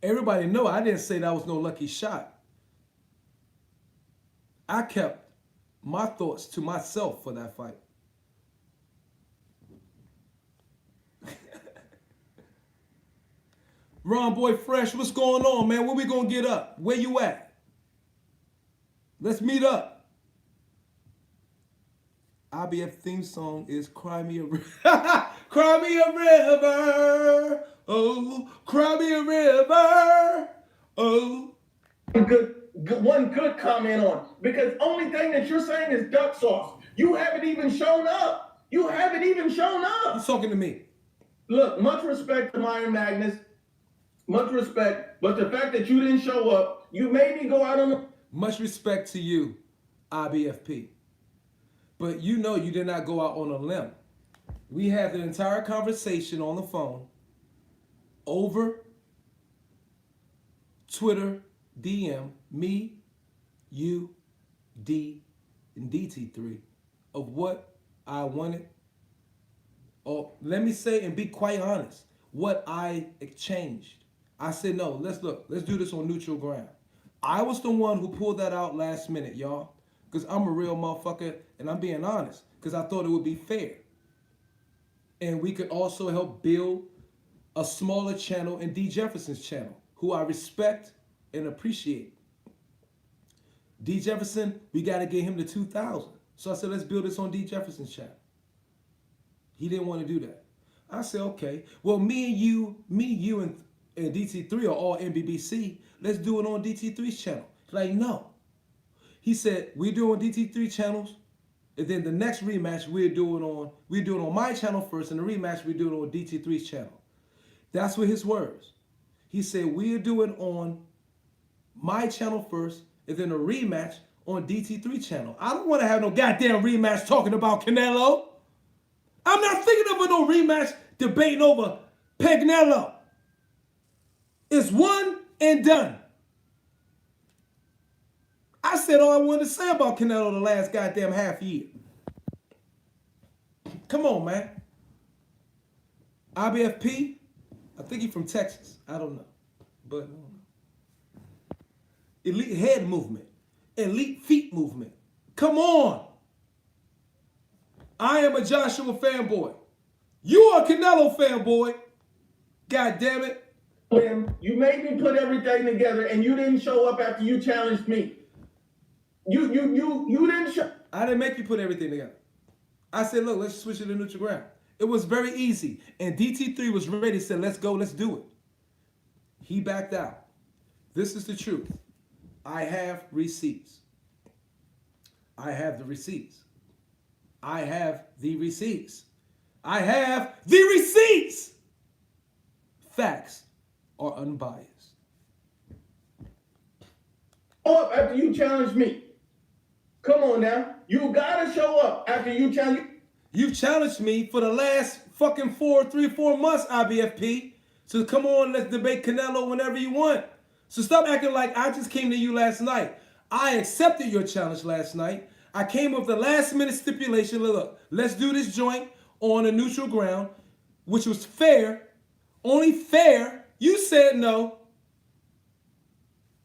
Everybody know I didn't say that was no lucky shot. I kept my thoughts to myself for that fight. Ron Boy Fresh, what's going on, man? Where we gonna get up? Where you at? Let's meet up. IBF theme song is Cry Me a River. Cry me a river. Oh, cry me a river. Oh. One good comment on, because only thing that you're saying is duck sauce. You haven't even shown up. You haven't even shown up. You're talking to me. Look, much respect to Myron Magnus. Much respect. But the fact that you didn't show up, you made me go out on the... Much respect to you, IBFP. But you know you did not go out on a limb. We had the entire conversation on the phone over Twitter, DM, me, you, D, and DT3 of what I wanted. Or let me say and be quite honest, what I exchanged. I said, no, let's do this on neutral ground. I was the one who pulled that out last minute, y'all. Because I'm a real motherfucker and I'm being honest. Because I thought it would be fair. And we could also help build a smaller channel in D. Jefferson's channel, who I respect and appreciate. D. Jefferson, we got to get him to 2,000. So I said, let's build this on D. Jefferson's channel. He didn't want to do that. I said, okay. Well, me, you, and DT3 are all NBBC. Let's do it on DT3's channel. Like, no. He said, we're doing DT3 channels, and then the next rematch we do it on my channel first, and the rematch we do it on DT3's channel. That's what his words. He said, we'll do it on my channel first, and then a rematch on DT3 channel. I don't want to have no goddamn rematch talking about Canelo. I'm not thinking of no rematch debating over Pegnello. It's one and done. I said all I wanted to say about Canelo the last goddamn half year. Come on, man. IBFP, I think he's from Texas. I don't know. But elite head movement. Elite feet movement. Come on. I am a Joshua fanboy. You are a Canelo fanboy. God damn it. You made me put everything together and you didn't show up after you challenged me. You didn't show. I didn't make you put everything together. I said, look, let's switch it to neutral ground. It was very easy. And DT3 was ready, said, let's go, let's do it. He backed out. This is the truth. I have receipts. I have the receipts. I have the receipts. I have the receipts. Facts are unbiased. Up after you challenged me. Come on now. You gotta show up after you challenge. You've challenged me for the last fucking 3-4 months, IBFP. So come on, let's debate Canelo whenever you want. So stop acting like I just came to you last night. I accepted your challenge last night. I came with the last minute stipulation. Look, let's do this joint on a neutral ground, which was fair. Only fair. You said no.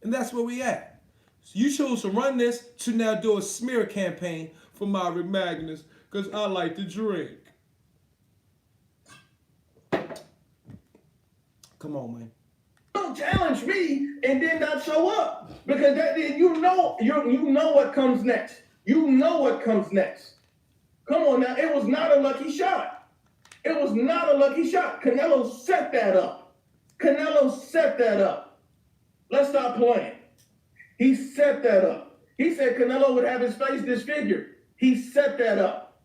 And that's where we at. So you chose to run this to now do a smear campaign for Myron Magnus because I like to drink. Come on, man. Don't challenge me and then not show up because that you know what comes next. You know what comes next. Come on now. It was not a lucky shot. It was not a lucky shot. Canelo set that up. Canelo set that up. Let's stop playing. He set that up. He said Canelo would have his face disfigured. He set that up.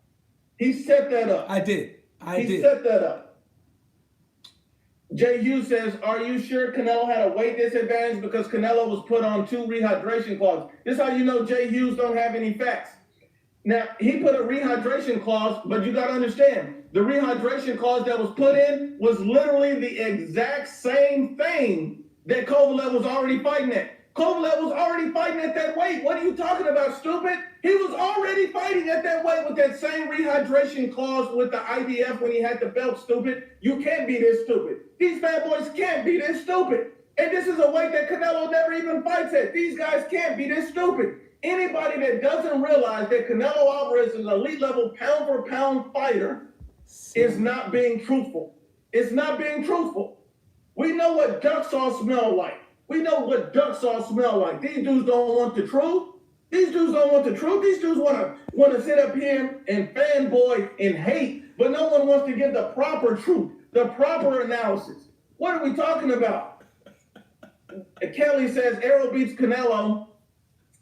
He set that up. I did. He set that up. Jay Hughes says, are you sure Canelo had a weight disadvantage because Canelo was put on 2 rehydration clauses? This is how you know Jay Hughes don't have any facts. Now, he put a rehydration clause, but you got to understand, the rehydration clause that was put in was literally the exact same thing that Kovalev was already fighting at. Kovalev was already fighting at that weight. What are you talking about, stupid? He was already fighting at that weight with that same rehydration clause with the IBF when he had the belt, stupid. You can't be this stupid. These bad boys can't be this stupid. And this is a weight that Canelo never even fights at. These guys can't be this stupid. Anybody that doesn't realize that Canelo Alvarez is an elite level pound for pound fighter is not being truthful. It's not being truthful. We know what duck sauce smell like. We know what duck sauce smell like. These dudes don't want the truth. These dudes don't want the truth. These dudes want to sit up here and fanboy and hate, but no one wants to give the proper truth, the proper analysis. What are we talking about? Kelly says Errol beats Canelo.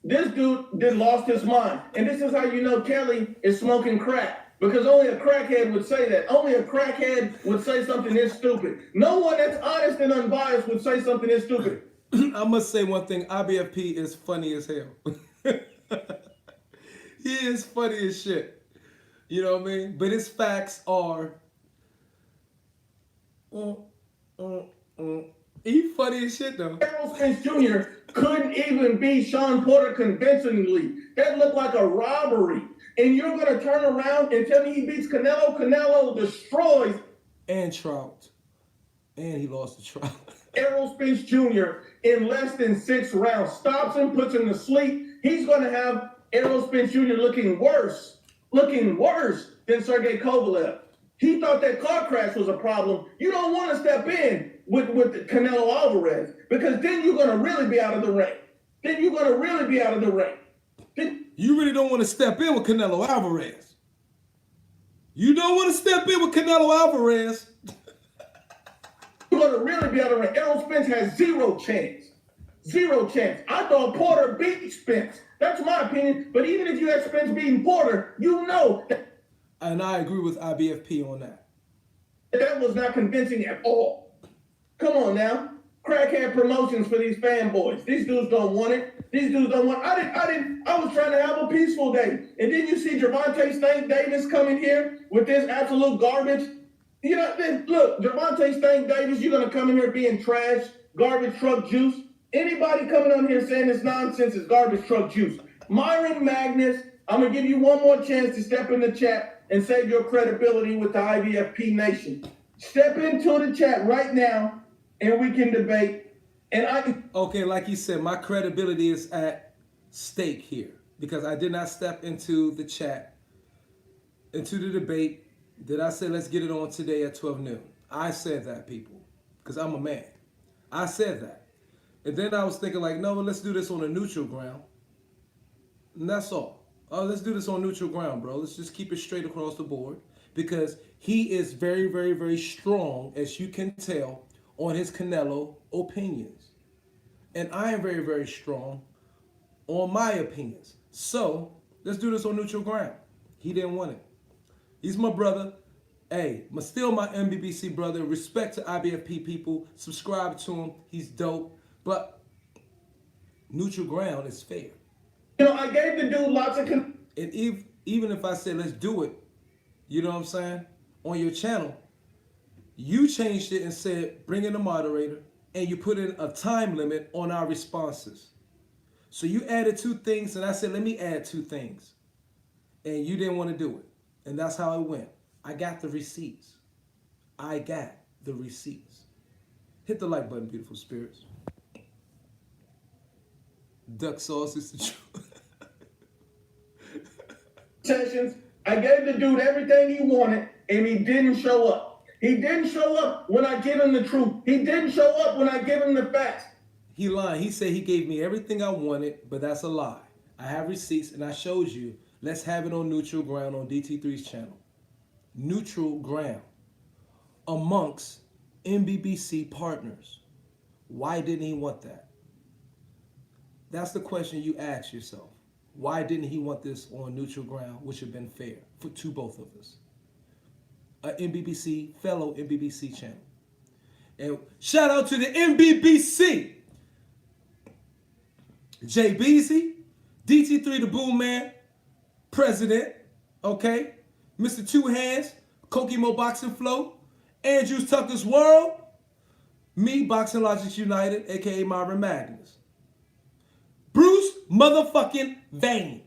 This dude then lost his mind. And this is how you know Kelly is smoking crack. Because only a crackhead would say that. Only a crackhead would say something this stupid. No one that's honest and unbiased would say something this stupid. I must say one thing. IBFP is funny as hell. He is funny as shit. You know what I mean? But his facts are... He funny as shit, though. Errol Spence Jr. couldn't even beat Sean Porter convincingly. That looked like a robbery. And you're going to turn around and tell me he beats Canelo? Canelo destroys. And Trout. And he lost to Trout. Errol Spence Jr. in less than 6 rounds. Stops him, puts him to sleep. He's going to have Errol Spence Jr. looking worse than Sergey Kovalev. He thought that car crash was a problem. You don't want to step in with Canelo Alvarez, because then you're going to really be out of the ring. You really don't want to step in with Canelo Alvarez. You don't want to step in with Canelo Alvarez. You're going to really be out of the ring. Errol Spence has zero chance. I thought Porter beat Spence. That's my opinion. But even if you had Spence beating Porter, you know and I agree with IBFP on that. That was not convincing at all. Come on now. Crackhead promotions for these fanboys. These dudes don't want it. I was trying to have a peaceful day. And then you see Gervonta Stank Davis coming here with this absolute garbage. You know, look, Gervonta Stank Davis, you're going to come in here being trash, garbage truck juice. Anybody coming on here saying this nonsense is garbage truck juice. Myron Magnus, I'm going to give you one more chance to step in the chat and save your credibility with the IBFP Nation. Step into the chat right now and we can debate. Okay, like you said, my credibility is at stake here because I did not step into the chat, into the debate. Did I say let's get it on today at 12 noon? I said that, people, because I'm a man. I said that. And then I was thinking like, no, let's do this on a neutral ground. And that's all. Oh, let's do this on neutral ground, bro. Let's just keep it straight across the board because he is very, very, very strong, as you can tell, on his Canelo opinions. And I am very, very strong on my opinions. So let's do this on neutral ground. He didn't want it. He's my brother. Hey, still my MBBC brother. Respect to IBFP people. Subscribe to him. He's dope. But neutral ground is fair. You know, I gave the dude lots of... And even if I said, let's do it, you know what I'm saying, on your channel, you changed it and said, bring in a moderator, and you put in a time limit on our responses. So you added 2 things, and I said, let me add 2 things. And you didn't want to do it. And that's how it went. I got the receipts. Hit the like button, beautiful spirits. Duck sauce is the truth. Sessions, I gave the dude everything he wanted, and he didn't show up. He didn't show up when I give him the truth. He didn't show up when I give him the facts. He lied. He said he gave me everything I wanted, but that's a lie. I have receipts, and I showed you. Let's have it on neutral ground on DT3's channel. Neutral ground amongst MBBC partners. Why didn't he want that? That's the question you ask yourself. Why didn't he want this on neutral ground, which had been fair to both of us? A fellow MBBC channel. And shout out to the MBBC. Jay Beasy, DT3 the Boom Man, President, okay? Mr. Two Hands, Kokimo Boxing Flow, Andrews Tucker's World, me, Boxing Logics United, aka Myron Magnus. Bruce motherfucking Vane.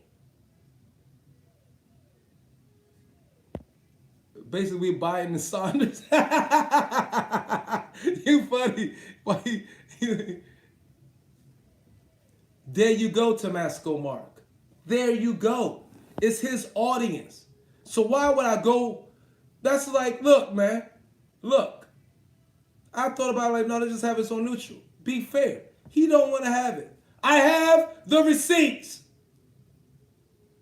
Basically, Biden and Saunders. You funny. There you go, Tomasco Mark. There you go. It's his audience. So why would I go? That's like, look, man. Look. I thought about it like, no, let's just have it on neutral. Be fair. He don't want to have it. I have the receipts.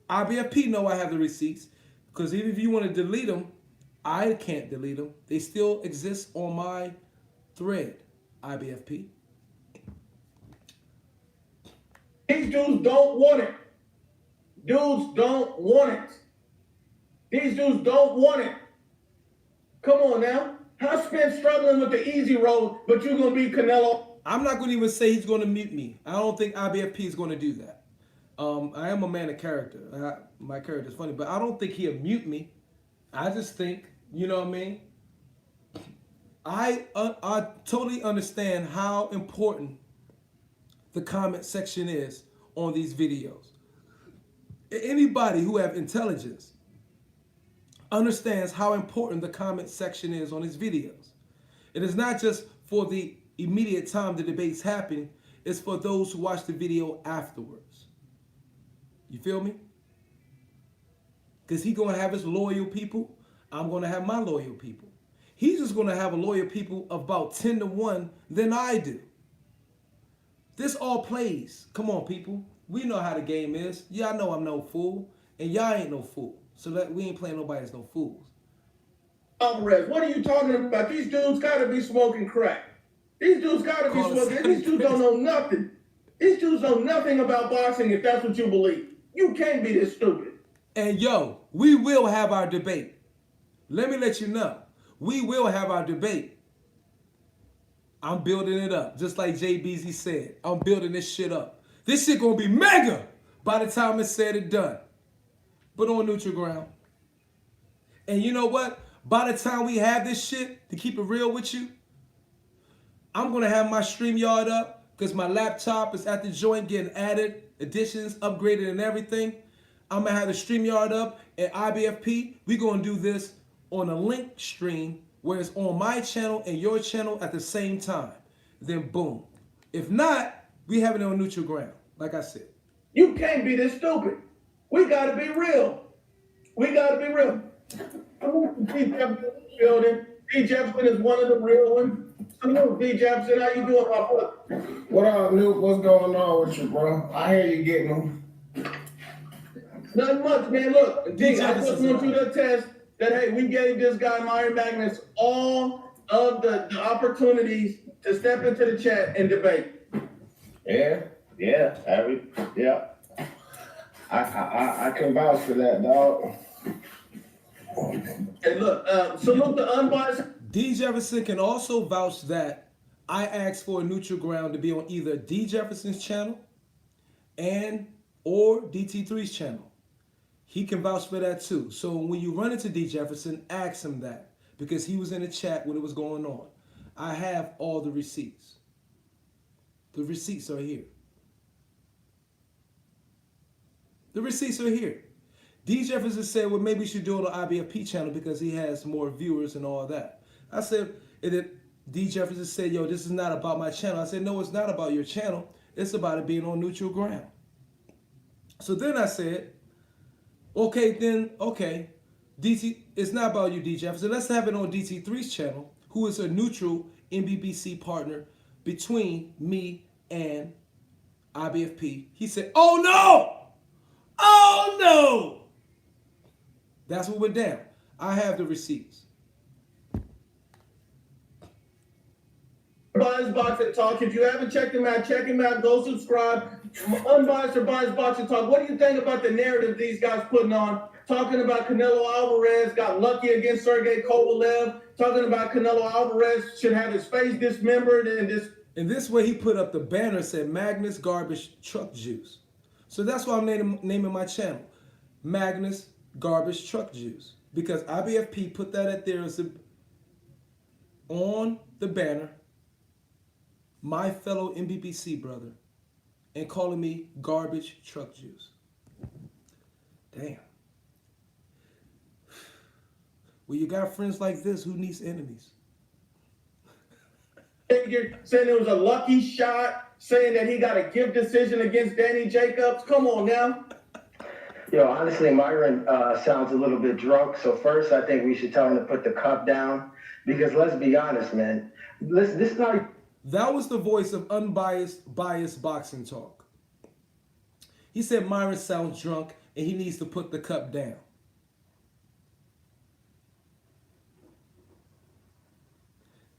IBFP know I have the receipts, because even if you want to delete them, I can't delete them. They still exist on my thread, IBFP. These dudes don't want it. Dudes don't want it. These dudes don't want it. Come on now. How's Spence struggling with the easy road, but you're going to be Canelo? I'm not going to even say he's going to mute me. I don't think IBFP is going to do that. I am a man of character. My character is funny, but I don't think he'll mute me. I just think, you know what I mean? I totally understand how important the comment section is on these videos. Anybody who have intelligence understands how important the comment section is on his videos. It is not just for the immediate time the debate's happening, it's for those who watch the video afterwards. You feel me? Because he's going to have his loyal people. I'm going to have my loyal people. He's just going to have a loyal people of about 10 to 1 than I do. This all plays. Come on, people. We know how the game is. Y'all know I'm no fool. And y'all ain't no fool. So that we ain't playing nobody as no fools. Alvarez, what are you talking about? These dudes got to be smoking crack. These dudes got to be smoking. These dudes don't know nothing. These dudes know nothing about boxing if that's what you believe. You can't be this stupid. And yo, we will have our debate. Let me let you know. We will have our debate. I'm building it up. Just like JBZ said. I'm building this shit up. This shit gonna be mega by the time it's said and done. But on neutral ground. And you know what? By the time we have this shit, to keep it real with you, I'm gonna have my StreamYard up because my laptop is at the joint getting added, additions, upgraded, and everything. I'm gonna have the StreamYard up at IBFP. We're gonna do this on a link stream where it's on my channel and your channel at the same time. Then boom. If not, we have it on neutral ground, like I said. You can't be this stupid. We gotta be real. We gotta be real. D. Jefferson, D. Jefferson is one of the real ones. Salute, D. Jefferson. How you doing, my brother? What up, Nuke? What's going on with you, bro? I hear you getting them. Nothing much, man. Look, D, I just Jefferson's want you to test that, hey, we gave this guy, Myron Magnus, all of the opportunities to step into the chat and debate. Yeah. I can vouch for that, dog. Hey, look, salute the unbiased. D. Jefferson can also vouch that I asked for a neutral ground to be on either D. Jefferson's channel and or DT3's channel. He can vouch for that too. So when you run into D. Jefferson, ask him that because he was in the chat when it was going on. I have all the receipts. The receipts are here. The receipts are here. D. Jefferson said, well, maybe we should do it on IBFP channel because he has more viewers and all that. I said, D. Jefferson said, yo, this is not about my channel. I said, no, it's not about your channel. It's about it being on neutral ground. So then I said, okay, DT, it's not about you, D. Jefferson. Let's have it on DT3's channel, who is a neutral MBBC partner between me and IBFP. He said, oh no! Oh no! That's what went down. I have the receipts. Unbiased Boxing Talk. If you haven't checked him out, check him out. Go subscribe. Unbiased or Biased Boxing Talk. What do you think about the narrative these guys putting on? Talking about Canelo Alvarez got lucky against Sergey Kovalev. Talking about Canelo Alvarez should have his face dismembered and this. In this way, he put up the banner said Magnus Garbage Truck Juice. So that's why I'm naming my channel Magnus Garbage Truck Juice, because IBFP put that at there as on the banner, my fellow MBBC brother, and calling me Garbage Truck Juice. Damn. Well, you got friends like this, who needs enemies? Saying it was a lucky shot, saying that he got a gift decision against Danny Jacobs. Come on now. Yo, honestly, Myron sounds a little bit drunk. So first, I think we should tell him to put the cup down. Because let's be honest, man. This is not... That was the voice of biased boxing talk. He said Myron sounds drunk and he needs to put the cup down.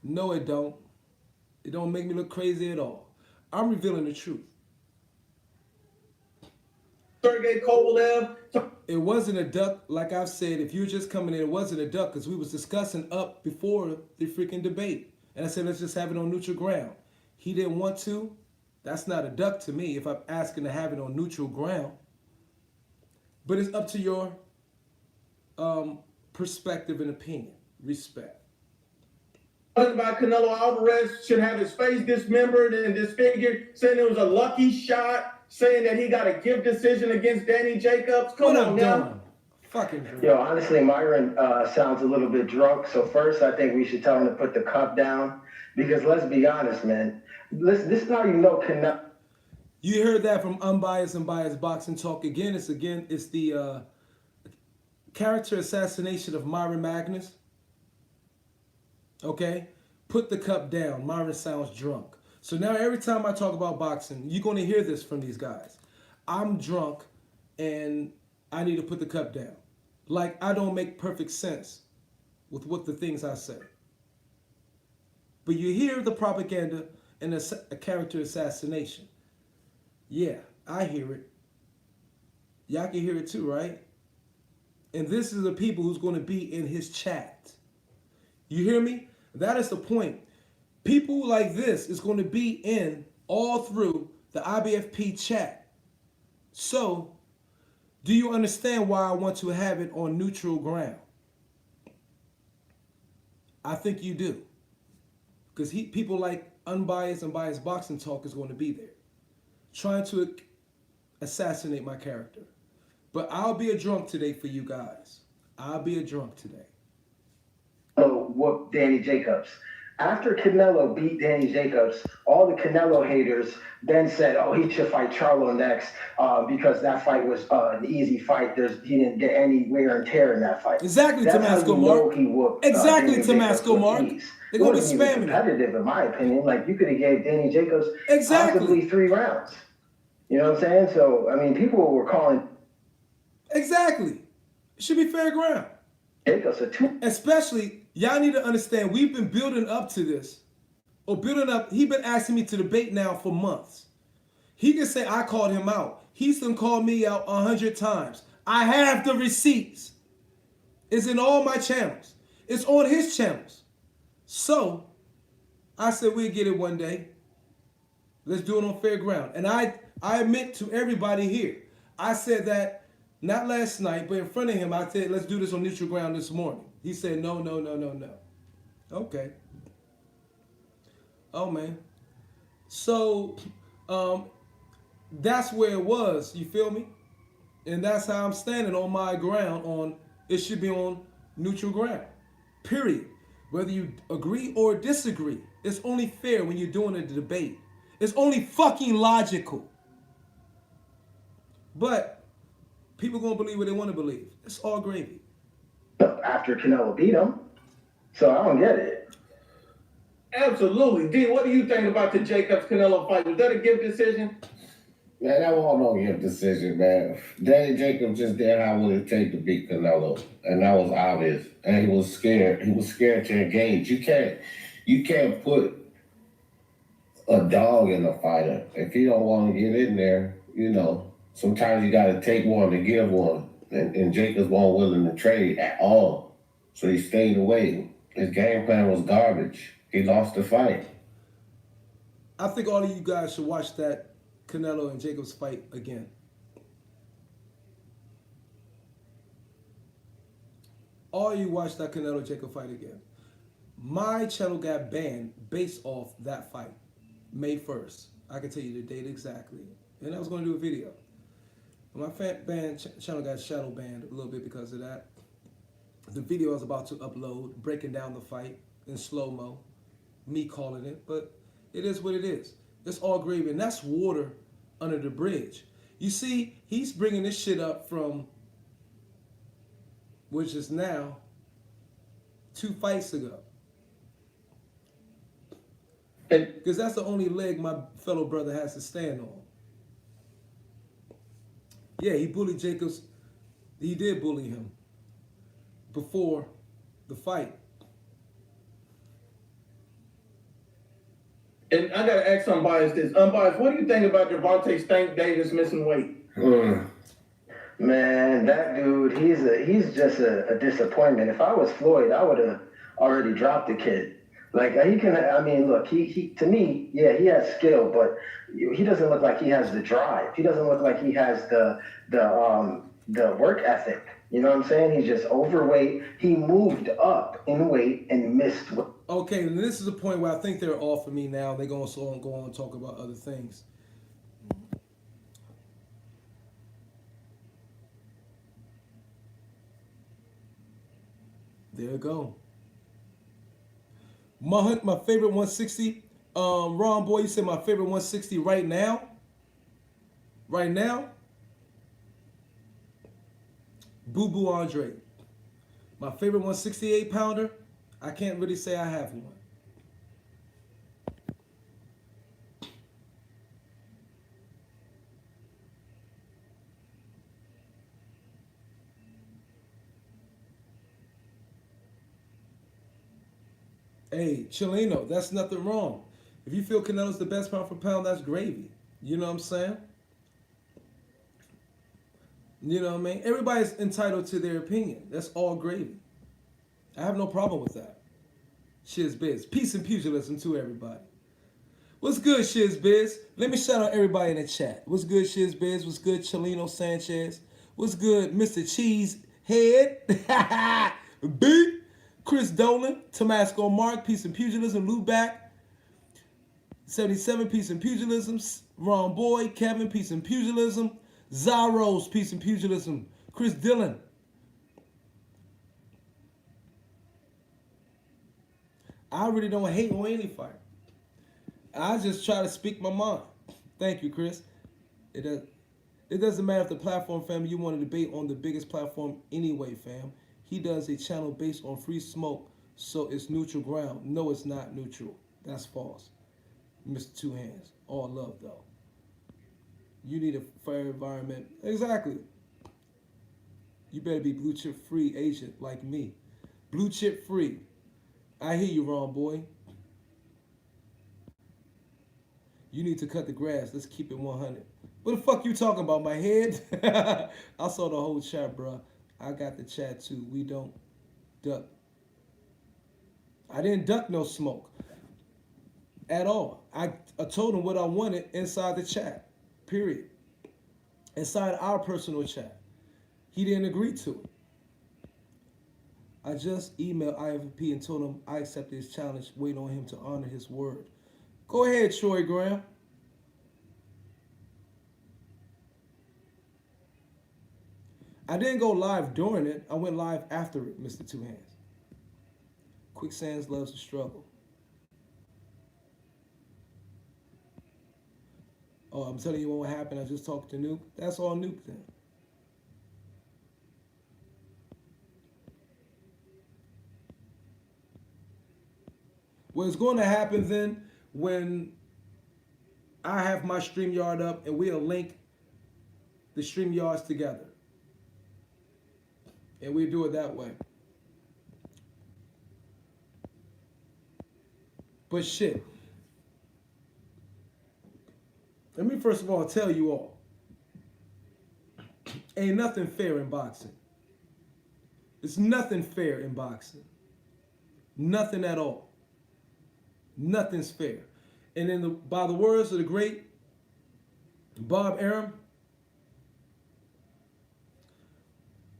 No, it don't. It don't make me look crazy at all. I'm revealing the truth. Sergey Kovalev. It wasn't a duck, like I've said. If you're just coming in, it wasn't a duck because we was discussing up before the freaking debate. And I said, let's just have it on neutral ground. He didn't want to. That's not a duck to me if I'm asking to have it on neutral ground. But it's up to your perspective and opinion. Respect. About Canelo Alvarez should have his face dismembered and disfigured, saying it was a lucky shot, saying that he got a gift decision against Danny Jacobs. Come on now. Fucking drunk. Yo, honestly, Myron sounds a little bit drunk. So first, I think we should tell him to put the cup down. Because let's be honest, man. Listen, this is how you know Canelo. You heard that from Unbiased and Biased Boxing Talk again. It's the character assassination of Myron Magnus. Okay? Put the cup down. Myron sounds drunk. So now every time I talk about boxing, you're going to hear this from these guys. I'm drunk and I need to put the cup down. Like I don't make perfect sense with what the things I say. But you hear the propaganda and a character assassination. Yeah, I hear it. Y'all can hear it too, right? And this is the people who's going to be in his chat. You hear me? That is the point. People like this is going to be in all through the IBFP chat. So, do you understand why I want to have it on neutral ground? I think you do. Because people like Unbiased and Biased Boxing Talk is going to be there. Trying to assassinate my character. But I'll be a drunk today for you guys. I'll be a drunk today. Whoop Danny Jacobs. After Canelo beat Danny Jacobs, all the Canelo haters then said, oh, he should fight Charlo next because that fight was an easy fight. He didn't get any wear and tear in that fight. Exactly, Tomasco Mark. He whooped, exactly, Danny Tomasco Mark. They're going to be spamming competitive, in my opinion. Like, you could have gave Danny Jacobs possibly 3 rounds. You know what I'm saying? So, I mean, people were calling. Exactly. It should be fair ground. Jacobs a 2. Especially, y'all need to understand, we've been building up to this. He's been asking me to debate now for months. He can say I called him out. He's done called me out 100 times. I have the receipts. It's in all my channels. It's on his channels. So, I said we'll get it one day. Let's do it on fair ground. And I admit to everybody here, I said that not last night, but in front of him, I said, let's do this on neutral ground this morning. He said, no. Okay. Oh, man. So, that's where it was. You feel me? And that's how I'm standing on my ground on, it should be on neutral ground. Period. Whether you agree or disagree, it's only fair when you're doing a debate. It's only fucking logical. But people gonna believe what they want to believe. It's all gravy. After Canelo beat him. So I don't get it. Absolutely. D, what do you think about the Jacobs-Canelo fight? Was that a gift decision? Man, that was no gift decision, man. Danny Jacobs just did how would it take to beat Canelo. And that was obvious. And he was scared. He was scared to engage. You can't put a dog in a fighter. If he don't want to get in there, you know, sometimes you got to take one to give one. And Jacobs wasn't willing to trade at all. So he stayed away. His game plan was garbage. He lost the fight. I think all of you guys should watch that Canelo and Jacobs fight again. All of you watch that Canelo Jacob fight again. My channel got banned based off that fight. May 1st. I can tell you the date exactly. And I was going to do a video. My channel got shadow banned a little bit because of that. The video I was about to upload, breaking down the fight in slow-mo. Me calling it, but it is what it is. It's all gravy, and that's water under the bridge. You see, he's bringing this shit up from, which is now 2 fights ago. Because that's the only leg my fellow brother has to stand on. Yeah, he bullied Jacobs. He did bully him before the fight. And I gotta ask Unbiased this. Unbiased, what do you think about Gervonta Stank Davis missing weight? Man, that dude, he's just a disappointment. If I was Floyd, I would have already dropped the kid. Like he can, I mean, look, he to me, yeah, he has skill, but he doesn't look like he has the drive. He doesn't look like he has the work ethic. You know what I'm saying? He's just overweight. He moved up in weight and missed weight. Okay, and this is the point where I think they're off of me now. They're going to go on and talk about other things. There you go. My favorite 160. Ron Boy, you said my favorite 160 right now? Right now? Boo Boo Andre. My favorite 168 pounder? I can't really say I have one. Hey, Chileno, that's nothing wrong. If you feel Canelo's the best pound for pound, that's gravy. You know what I'm saying? You know what I mean? Everybody's entitled to their opinion. That's all gravy. I have no problem with that. Shiz Biz. Peace and pugilism to everybody. What's good, Shiz Biz? Let me shout out everybody in the chat. What's good, Shiz Biz? What's good, Chelino Sanchez? What's good, Mr. Cheese Head? Beat. Chris Dolan, Tomasco Mark, Peace and Pugilism, Lou Back, 77, Peace and Pugilism, Ron Boy, Kevin, Peace and Pugilism, Zaros, Peace and Pugilism, Chris Dillon. I really don't hate on any fight. I just try to speak my mind. Thank you, Chris. It doesn't matter if the platform, fam, you want to debate on the biggest platform anyway, fam. He does a channel based on free smoke, so it's neutral ground. No, it's not neutral. That's false. Mr. Two Hands. All love, though. You need a fair environment. Exactly. You better be blue chip free agent like me. Blue chip free. I hear you, Ron Boy. You need to cut the grass. Let's keep it 100. What the fuck you talking about, my head? I saw the whole chat, bro. I got the chat too. We don't duck. I didn't duck no smoke at all. I told him what I wanted inside the chat, period. Inside our personal chat. He didn't agree to it. I just emailed IBFP and told him I accepted his challenge, wait on him to honor his word. Go ahead, Troy Graham. I didn't go live during it. I went live after it, Mr. Two Hands. Quicksands loves to struggle. Oh, I'm telling you what happened. I just talked to Nuke. That's all Nuke then. What's going to happen then when I have my StreamYard up and we'll link the StreamYards together. And we do it that way. But shit. Let me first of all tell you all. Ain't nothing fair in boxing. There's nothing fair in boxing. Nothing at all. Nothing's fair. And then by the words of the great Bob Arum,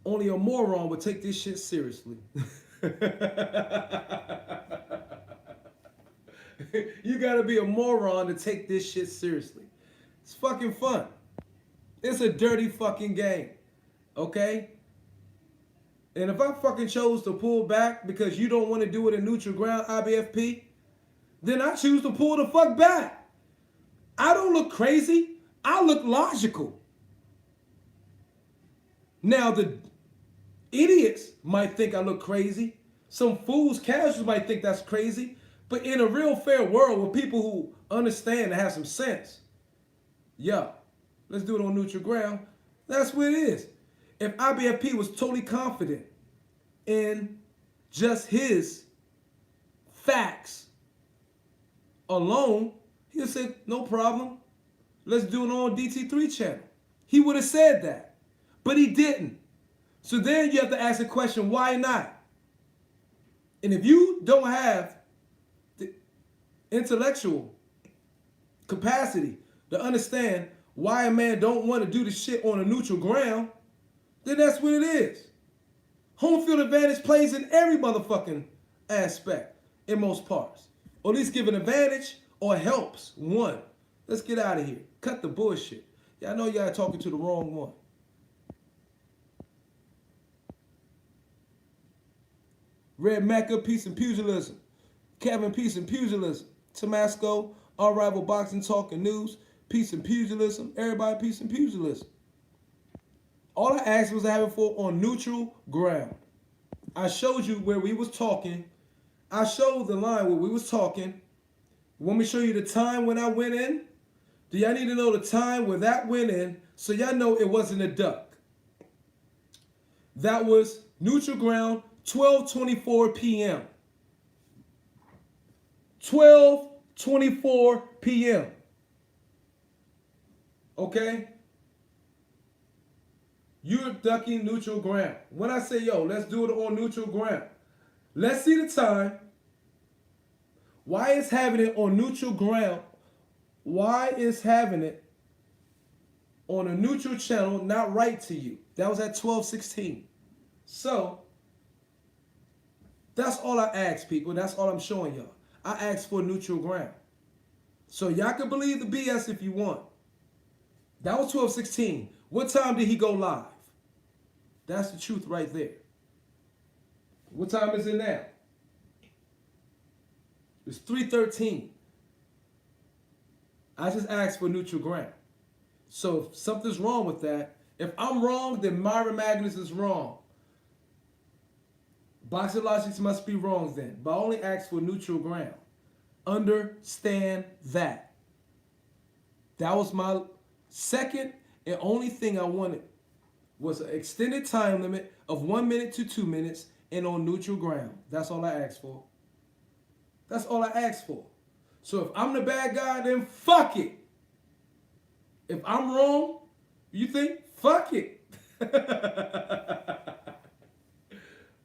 only a moron would take this shit seriously. You gotta be a moron to take this shit seriously. It's fucking fun. It's a dirty fucking game. Okay? And if I fucking chose to pull back because you don't want to do it in neutral ground, IBFP, then I choose to pull the fuck back. I don't look crazy. I look logical. Now, the idiots might think I look crazy. Some fools, casuals might think that's crazy. But in a real fair world with people who understand and have some sense, yeah, let's do it on neutral ground. That's what it is. If IBFP was totally confident in just his facts alone, he'd have said, no problem. Let's do it on DT3 channel. He would have said that. But he didn't. So then you have to ask the question, why not? And if you don't have the intellectual capacity to understand why a man don't want to do the shit on a neutral ground, then that's what it is. Home field advantage plays in every motherfucking aspect in most parts. Or at least give an advantage or helps one. Let's get out of here. Cut the bullshit. Yeah, I know y'all talking to the wrong one. Red Mecca, peace and pugilism. Kevin, peace and pugilism. Tomasco, Unrival Boxing Talk and News, peace and pugilism. Everybody, peace and pugilism. All I asked was to have it for on neutral ground. I showed you where we was talking. I showed the line where we was talking. Want me to show you the time when I went in? Do y'all need to know the time where that went in so y'all know it wasn't a duck? That was neutral ground, 12:24 p.m. 12:24 p.m. Okay? You're ducking neutral ground. When I say, yo, let's do it on neutral ground, let's see the time. Why is having it on neutral ground? Why is having it on a neutral channel not right to you? That was at 12:16. So, that's all I ask people. That's all I'm showing y'all. I asked for neutral ground. So y'all can believe the BS if you want. That was 12:16. What time did he go live? That's the truth right there. What time is it now? It's 3:13. I just asked for neutral ground. So if something's wrong with that, if I'm wrong, then Myron Magnus is wrong. Boxing logics must be wrong then. But I only asked for neutral ground. Understand that. That was my second and only thing I wanted was an extended time limit of 1 minute to 2 minutes and on neutral ground. That's all I asked for. That's all I asked for. So if I'm the bad guy, then fuck it. If I'm wrong, you think, fuck it.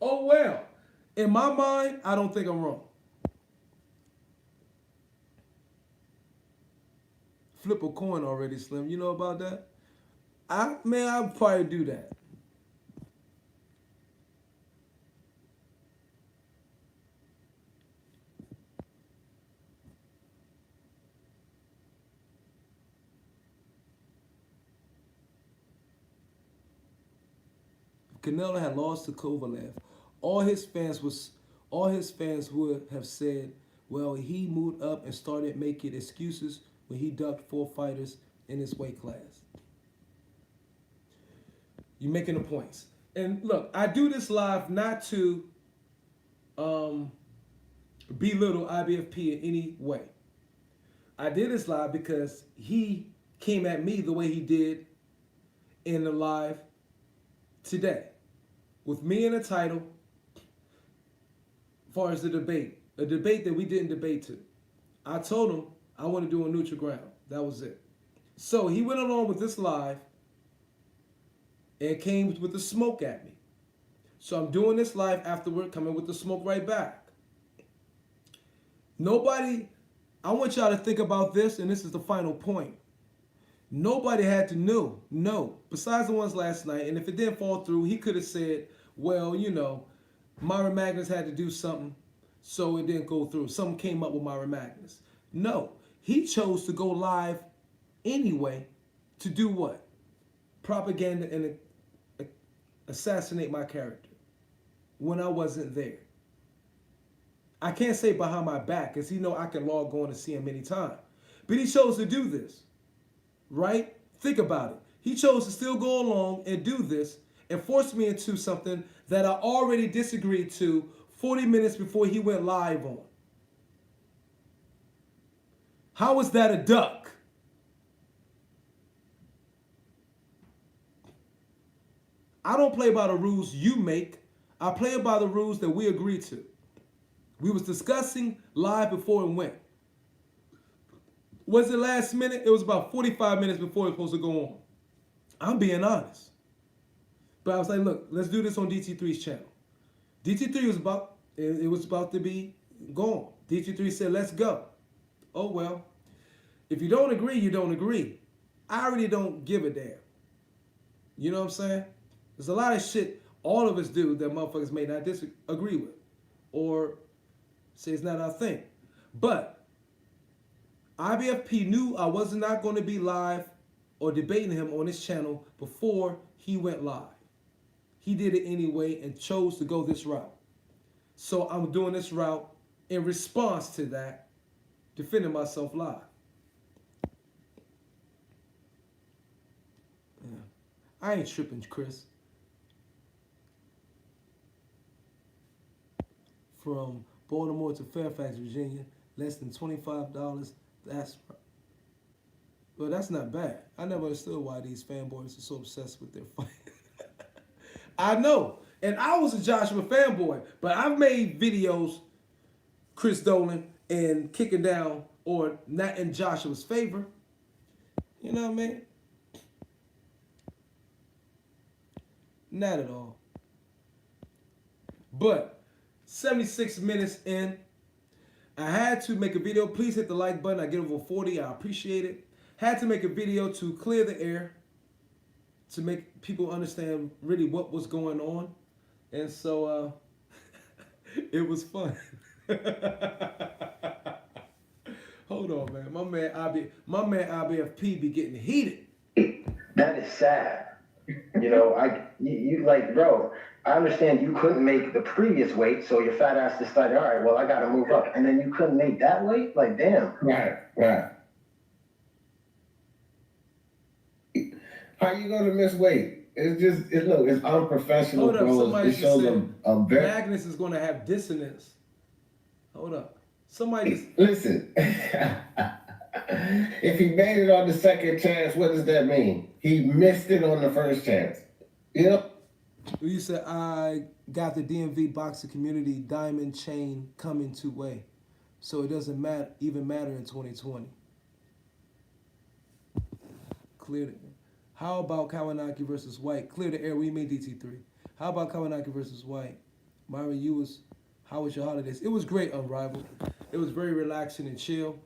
Oh well. In my mind, I don't think I'm wrong. Flip a coin already, Slim. You know about that? I'll probably do that. If Canelo had lost to Kovalev, all his fans would have said, well, he moved up and started making excuses when he ducked 4 fighters in his weight class. You're making the points. And look, I do this live not to belittle IBFP in any way. I did this live because he came at me the way he did in the live today. With me in the title, as far as the debate. A debate that we didn't debate to. I told him I want to do a neutral ground. That was it. So he went along with this live and came with the smoke at me. So I'm doing this live afterward, coming with the smoke right back. Nobody, I want y'all to think about this, and this is the final point. Nobody had to know, besides the ones last night, and if it didn't fall through, he could have said, well, you know, Myron Magnus had to do something, so it didn't go through. Something came up with Myron Magnus. No, he chose to go live anyway to do what? Propaganda and assassinate my character when I wasn't there. I can't say behind my back because he know I can log on and see him anytime. But he chose to do this, right? Think about it. He chose to still go along and do this and force me into something that I already disagreed to 40 minutes before he went live on. How is that a duck? I don't play by the rules you make. I play by the rules that we agreed to. We was discussing live before it went. Was it last minute? It was about 45 minutes before it was supposed to go on. I'm being honest. But I was like, look, let's do this on DT3's channel. DT3 was about to be gone. DT3 said, let's go. Oh, well. If you don't agree, you don't agree. I really don't give a damn. You know what I'm saying? There's a lot of shit all of us do that motherfuckers may not disagree with. Or say it's not our thing. But IBFP knew I was not going to be live or debating him on his channel before he went live. He did it anyway and chose to go this route. So I'm doing this route in response to that, defending myself live. Yeah. I ain't tripping, Chris. From Baltimore to Fairfax, Virginia, less than $25. That's not bad. I never understood why these fanboys are so obsessed with their fight. I know. And I was a Joshua fanboy, but I've made videos, Chris Dolan, and kicking down or not in Joshua's favor. You know what I mean? Not at all. But 76 minutes in, I had to make a video. Please hit the like button. I get over 40. I appreciate it. Had to make a video to clear the air, to make people understand really what was going on. And so it was fun. Hold on, man. My man IBFP be getting heated. That is sad. You know, you like, bro, I understand you couldn't make the previous weight, so your fat ass decided, all right, well, I got to move up. And then you couldn't make that weight? Like, damn. Right. How you gonna miss weight? It's unprofessional. Hold up, bro. somebody It shows a very... Magnus is gonna have dissonance. Hold up. Somebody Listen. If he made it on the second chance, what does that mean? He missed it on the first chance. You know? You said I got the DMV boxing community diamond chain coming two-way. So it doesn't even matter in 2020. Clear it. How about Kawanaki versus White? Clear the air. We made DT3. How about Kawanaki versus White? Myron, how was your holidays? It was great, Unrivaled. It was very relaxing and chill.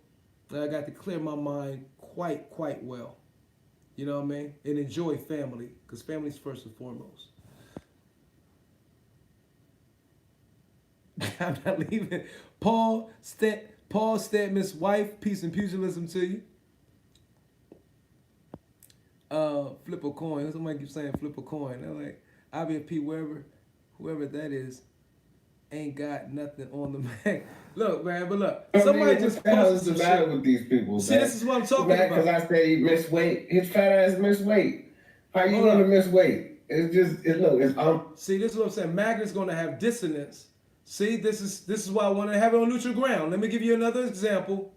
I got to clear my mind quite well. You know what I mean? And enjoy family, because family's first and foremost. I'm not leaving. Paul Stedman's wife, peace and pugilism to you. Flip a coin. Somebody keeps saying flip a coin. They're like, IBFP, whoever that is, ain't got nothing on the Mac. Look, man, but look. Somebody just what the hell is the matter with these people, See, this is what I'm talking about. Because I said he missed weight. His fat ass missed weight. How you gonna miss weight? See, this is what I'm saying. Magnus gonna have dissonance. See, this is why I want to have it on neutral ground. Let me give you another example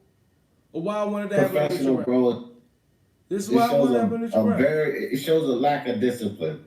of why I wanted to have it on neutral ground. Bro. This is why I want to have it on neutral ground. It shows a lack of discipline.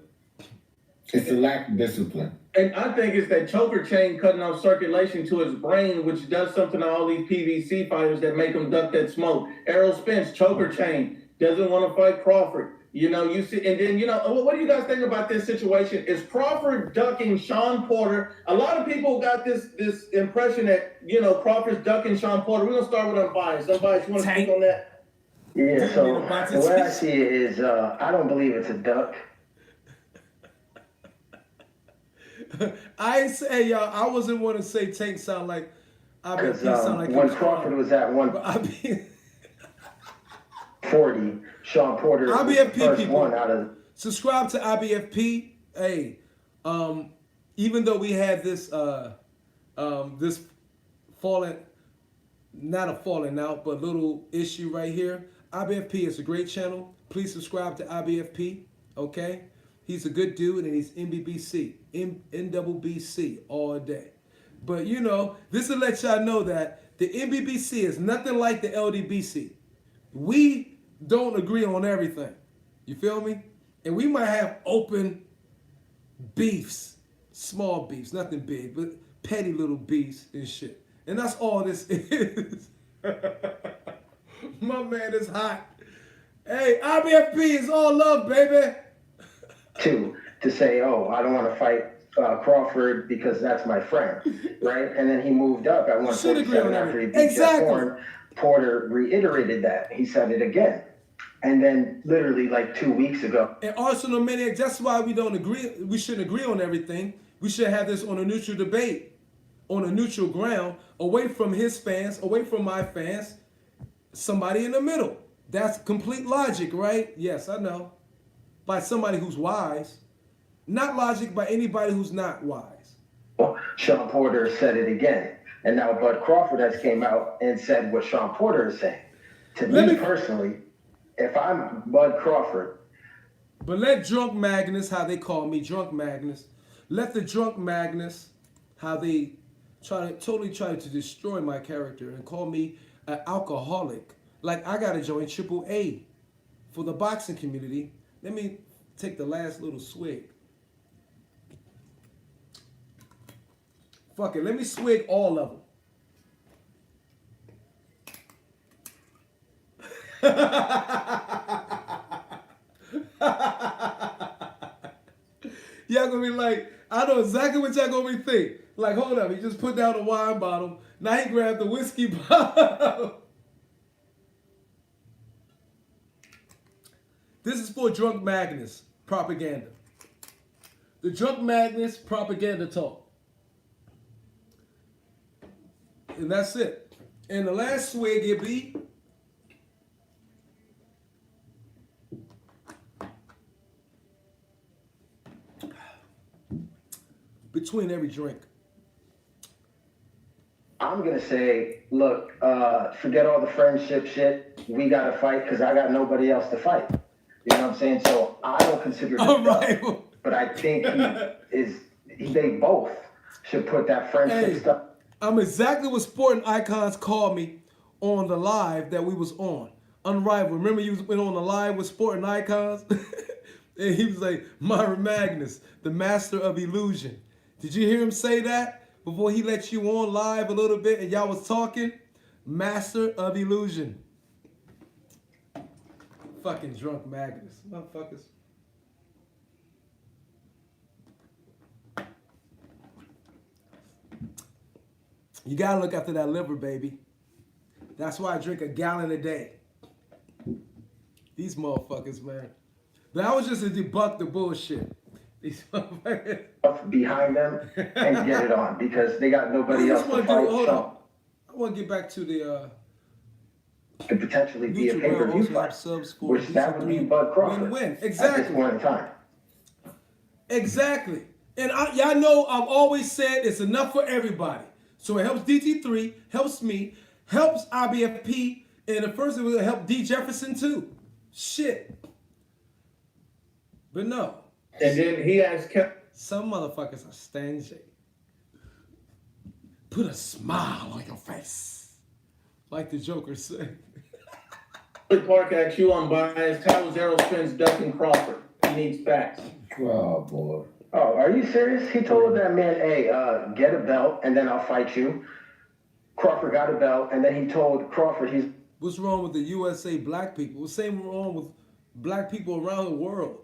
It's a lack of discipline. And I think it's that choker chain cutting off circulation to his brain, which does something to all these PVC fighters that make them duck that smoke. Errol Spence, choker chain, doesn't want to fight Crawford. You know, you see, and then, you know, what do you guys think about this situation? Is Crawford ducking Sean Porter? A lot of people got this impression that, you know, Crawford's ducking Sean Porter. We're going to start with Unbiased. Unbiased, you want to speak on that? Yeah, so the way I see it is, I don't believe it's a duck. I say, y'all, I wasn't want to say Tank sound like, because when Crawford was at 140, Sean Porter was the first one out of... Subscribe to IBFP. Hey, even though we had this this falling, not a falling out, but little issue right here, IBFP is a great channel. Please subscribe to IBFP, okay? He's a good dude, and he's NBBC all day. But, you know, this will let y'all know that the NBBC is nothing like the LDBC. We don't agree on everything. You feel me? And we might have open beefs, small beefs, nothing big, but petty little beefs and shit. And that's all this is. My man is hot. Hey, IBFP is all love, baby. To say, oh, I don't want to fight Crawford because that's my friend, right? And then he moved up at Should agree 147 on after he that. beat Exactly. Jeff Horn. Porter reiterated that. He said it again. And then literally like 2 weeks ago. And Arsenal Maniac, that's why we don't agree. We shouldn't agree on everything. We should have this on a neutral debate, on a neutral ground, away from his fans, away from my fans, somebody in the middle. That's complete logic, right? Yes, I know. By somebody who's wise. Not logic by anybody who's not wise. Sean Porter said it again. And now Bud Crawford has came out and said what Sean Porter is saying. To me personally, if I'm Bud Crawford. But let Drunk Magnus, how they call me, Drunk Magnus, let the Drunk Magnus, how they totally try to destroy my character and call me an alcoholic. Like I gotta join AAA for the boxing community. Let me take the last little swig. Fuck it, let me swig all of them. Y'all gonna be like, I know exactly what y'all gonna be think. Like, hold up, he just put down a wine bottle. Now he grabbed the whiskey bottle. This is for Drunk Magnus propaganda. The Drunk Magnus propaganda talk. And that's it. And the last swig it be between every drink. I'm going to say, look, forget all the friendship shit. We got to fight because I got nobody else to fight. You know what I'm saying? So I don't consider this All right. but I think they both should put that friendship stuff. I'm exactly what Sporting Icons called me on the live that we was on. Unrivaled. Remember you went on the live with Sporting Icons? And he was like, Myron Magnus, the master of illusion. Did you hear him say that before he let you on live a little bit and y'all was talking? Master of illusion. Fucking Drunk Magnus. Motherfuckers. You gotta look after that liver, baby. That's why I drink a gallon a day. These motherfuckers, man. That was just to debunk the bullshit. These motherfuckers. Behind them and get it on because they got nobody else to fight. Hold on. I want to get back to the could potentially be a pay-per-view fight, which that would be Bud Crawford win. Exactly. At this point in time. Exactly. And y'all know I've always said it's enough for everybody. So it helps DT3, helps me, helps IBFP, and the first it will help D Jefferson too. Shit. But no. And then he has kept. Some motherfuckers are stingy. Put a smile on your face. Like the Joker said. Park at you unbiased. How was Errol Spence ducking Crawford? He needs facts. Oh boy. Oh, are you serious? He told that man, hey, get a belt and then I'll fight you. Crawford got a belt and then he told Crawford What's wrong with the USA black people? What's same wrong with black people around the world?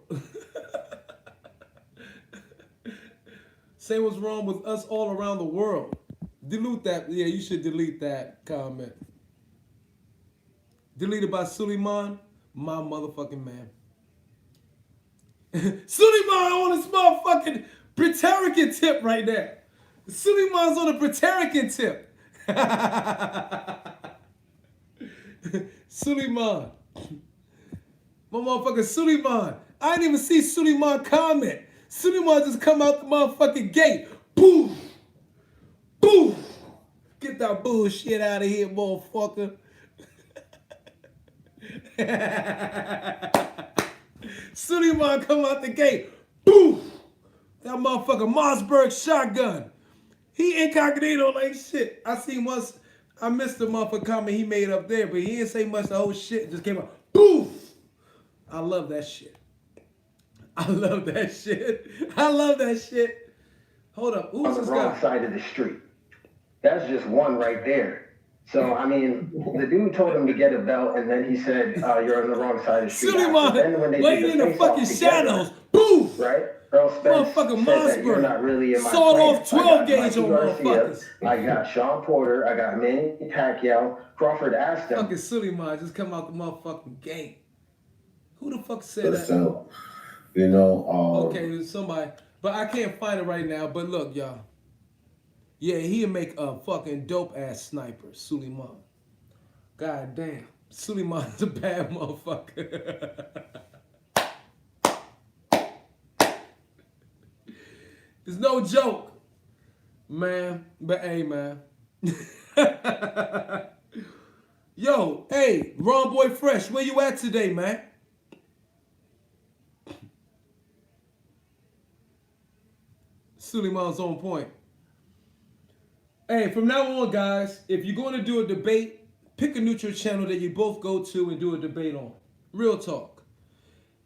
Say what's wrong with us all around the world. Delete that. Yeah, you should delete that comment. Deleted by Suleiman, my motherfucking man. Suleiman on his motherfucking Britannican tip right there. Suleiman's on a Britannican tip. Suleiman. My motherfucker Suleiman. I didn't even see Suleiman comment. Suleiman just come out the motherfucking gate. Poof. Poof. Get that bullshit out of here, motherfucker. Suleiman come out the gate. Boof. That motherfucker Mossberg shotgun. He incognito like shit. I seen once, I missed the motherfucker comment he made up there, but he didn't say much. The whole shit just came out. Boof. I love that shit. I love that shit. I love that shit. Hold up. On Who's the this wrong guy? side of the street. That's just one right there. So, I mean, the dude told him to get a belt, and then he said, you're on the wrong side of the street. Suleiman Then when they did waiting the in the fucking face-off together, shadows. Boom! right? Earl Spence Motherfucker said that you're Mossberg. not really in my Sawed plan. off 12 I got gauge Mikey on Garcia, motherfuckers. I got Sean Porter, I got Manny Pacquiao. Crawford asked him. Fucking Suleiman just come out the motherfucking gate. Who the fuck said that? So, you know, Okay, there's somebody. But I can't find it right now. But look, y'all. Yeah, he'll make a fucking dope ass sniper, Suleiman. God damn. Suleiman's a bad motherfucker. It's no joke. Man. But hey, man. Yo, hey, Ron Boy Fresh, where you at today, man? Suleiman's on point. Hey, from now on, guys, if you're going to do a debate, pick a neutral channel that you both go to and do a debate on. Real talk.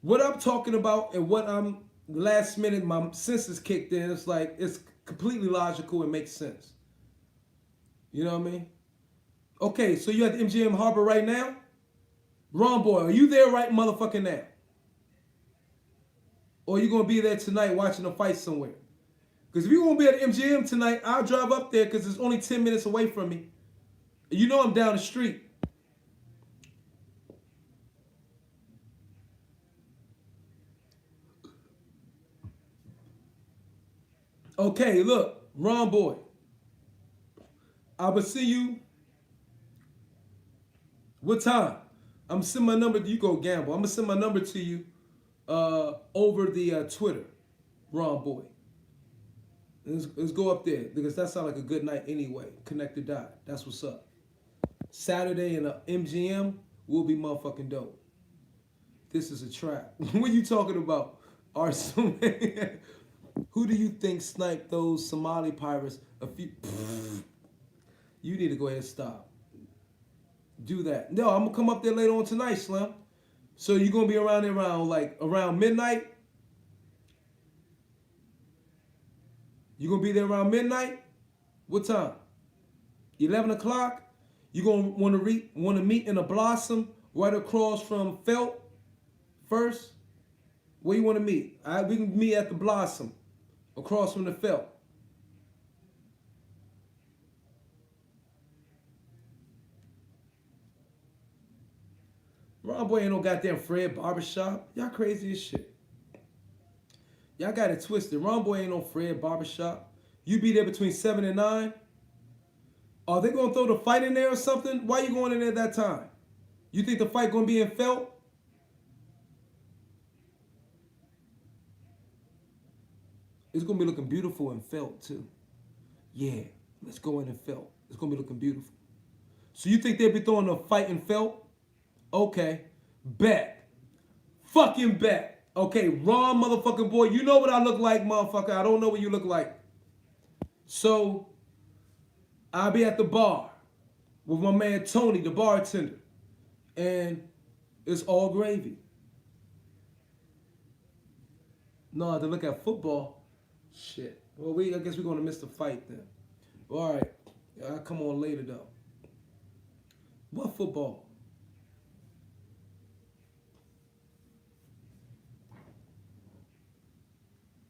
What I'm talking about and what I'm last minute, my senses kicked in, it's like, it's completely logical and makes sense. You know what I mean? Okay, so you at the MGM Harbor right now? Ron Boy, are you there right motherfucking now? Or are you going to be there tonight watching a fight somewhere? Because if you're going to be at MGM tonight, I'll drive up there because it's only 10 minutes away from me. You know I'm down the street. Okay, look, Ron Boy. I will see you. What time? I'm going to send my number. You go gamble. I'm going to send my number to you over the Twitter, Ron Boy. Let's go up there because that sounds like a good night anyway. Connect the dot. That's what's up. Saturday in the MGM will be motherfucking dope. This is a trap. What are you talking about, Arsenal? Who do you think sniped those Somali pirates? You need to go ahead and stop. Do that. No, I'm gonna come up there later on tonight, Slim. So you're gonna be around there around midnight? You gonna be there around midnight? What time? 11 o'clock? You gonna want to meet in a Blossom right across from Felt first? Where you want to meet? We can meet at the Blossom across from the Felt. Ron Boy ain't no goddamn Fred Barbershop. Y'all crazy as shit. Y'all got it twisted. Ron Boy ain't no Fred Barbershop. You be there between 7 and 9. Are they gonna throw the fight in there or something? Why you going in there at that time? You think the fight gonna be in Felt? It's gonna be looking beautiful in Felt too. Yeah, let's go in and Felt. It's gonna be looking beautiful. So you think they'll be throwing a fight in Felt? Okay, bet. Fucking bet. Okay, Ron motherfucking Boy, you know what I look like, motherfucker. I don't know what you look like. So, I'll be at the bar with my man Tony, the bartender. And it's all gravy. No, to look at football. Shit. Well, I guess we're going to miss the fight then. All right. I'll come on later, though. What football?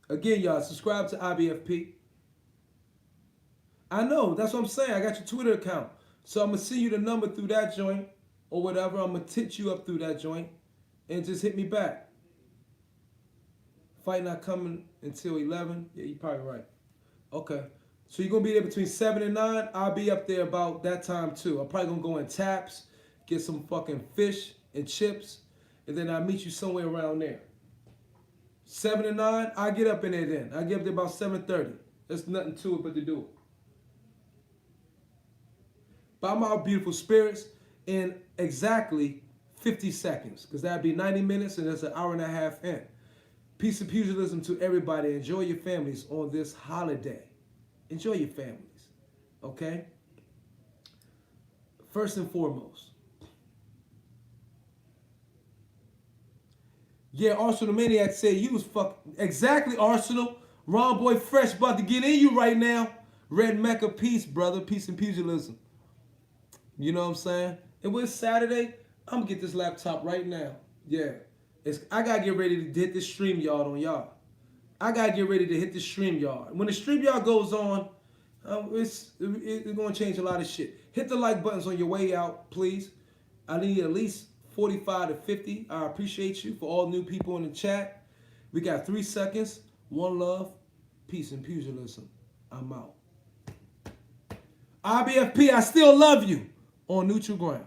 Again, y'all, subscribe to IBFP. I know, that's what I'm saying. I got your Twitter account. So I'm going to send you the number through that joint or whatever. I'm going to tit you up through that joint and just hit me back. Fight not coming until 11. Yeah, you're probably right. Okay. So you're going to be there between 7 and 9. I'll be up there about that time too. I'm probably going to go in Taps, get some fucking fish and chips, and then I'll meet you somewhere around there. 7 and 9, I'll get up in there then. I'll get up there about 7:30. There's nothing to it but to do it. But I'm out beautiful spirits in exactly 50 seconds. Because that'd be 90 minutes and there's an hour and a half in. Peace and pugilism to everybody. Enjoy your families on this holiday. Enjoy your families. Okay? First and foremost, Yeah, Arsenal Maniac said you was fucking exactly Arsenal. Ron Boy Fresh about to get in you right now. Red Mecca, peace, brother. Peace and pugilism. You know what I'm saying? It was Saturday. I'm gonna get this laptop right now. Yeah. I gotta get ready to hit this stream yard on y'all. I gotta get ready to hit the stream yard. When the stream yard goes on, it's gonna change a lot of shit. Hit the like buttons on your way out, please. I need at least 45 to 50. I appreciate you for all new people in the chat. We got 3 seconds. One love, peace and pugilism. I'm out. IBFP, I still love you on neutral ground.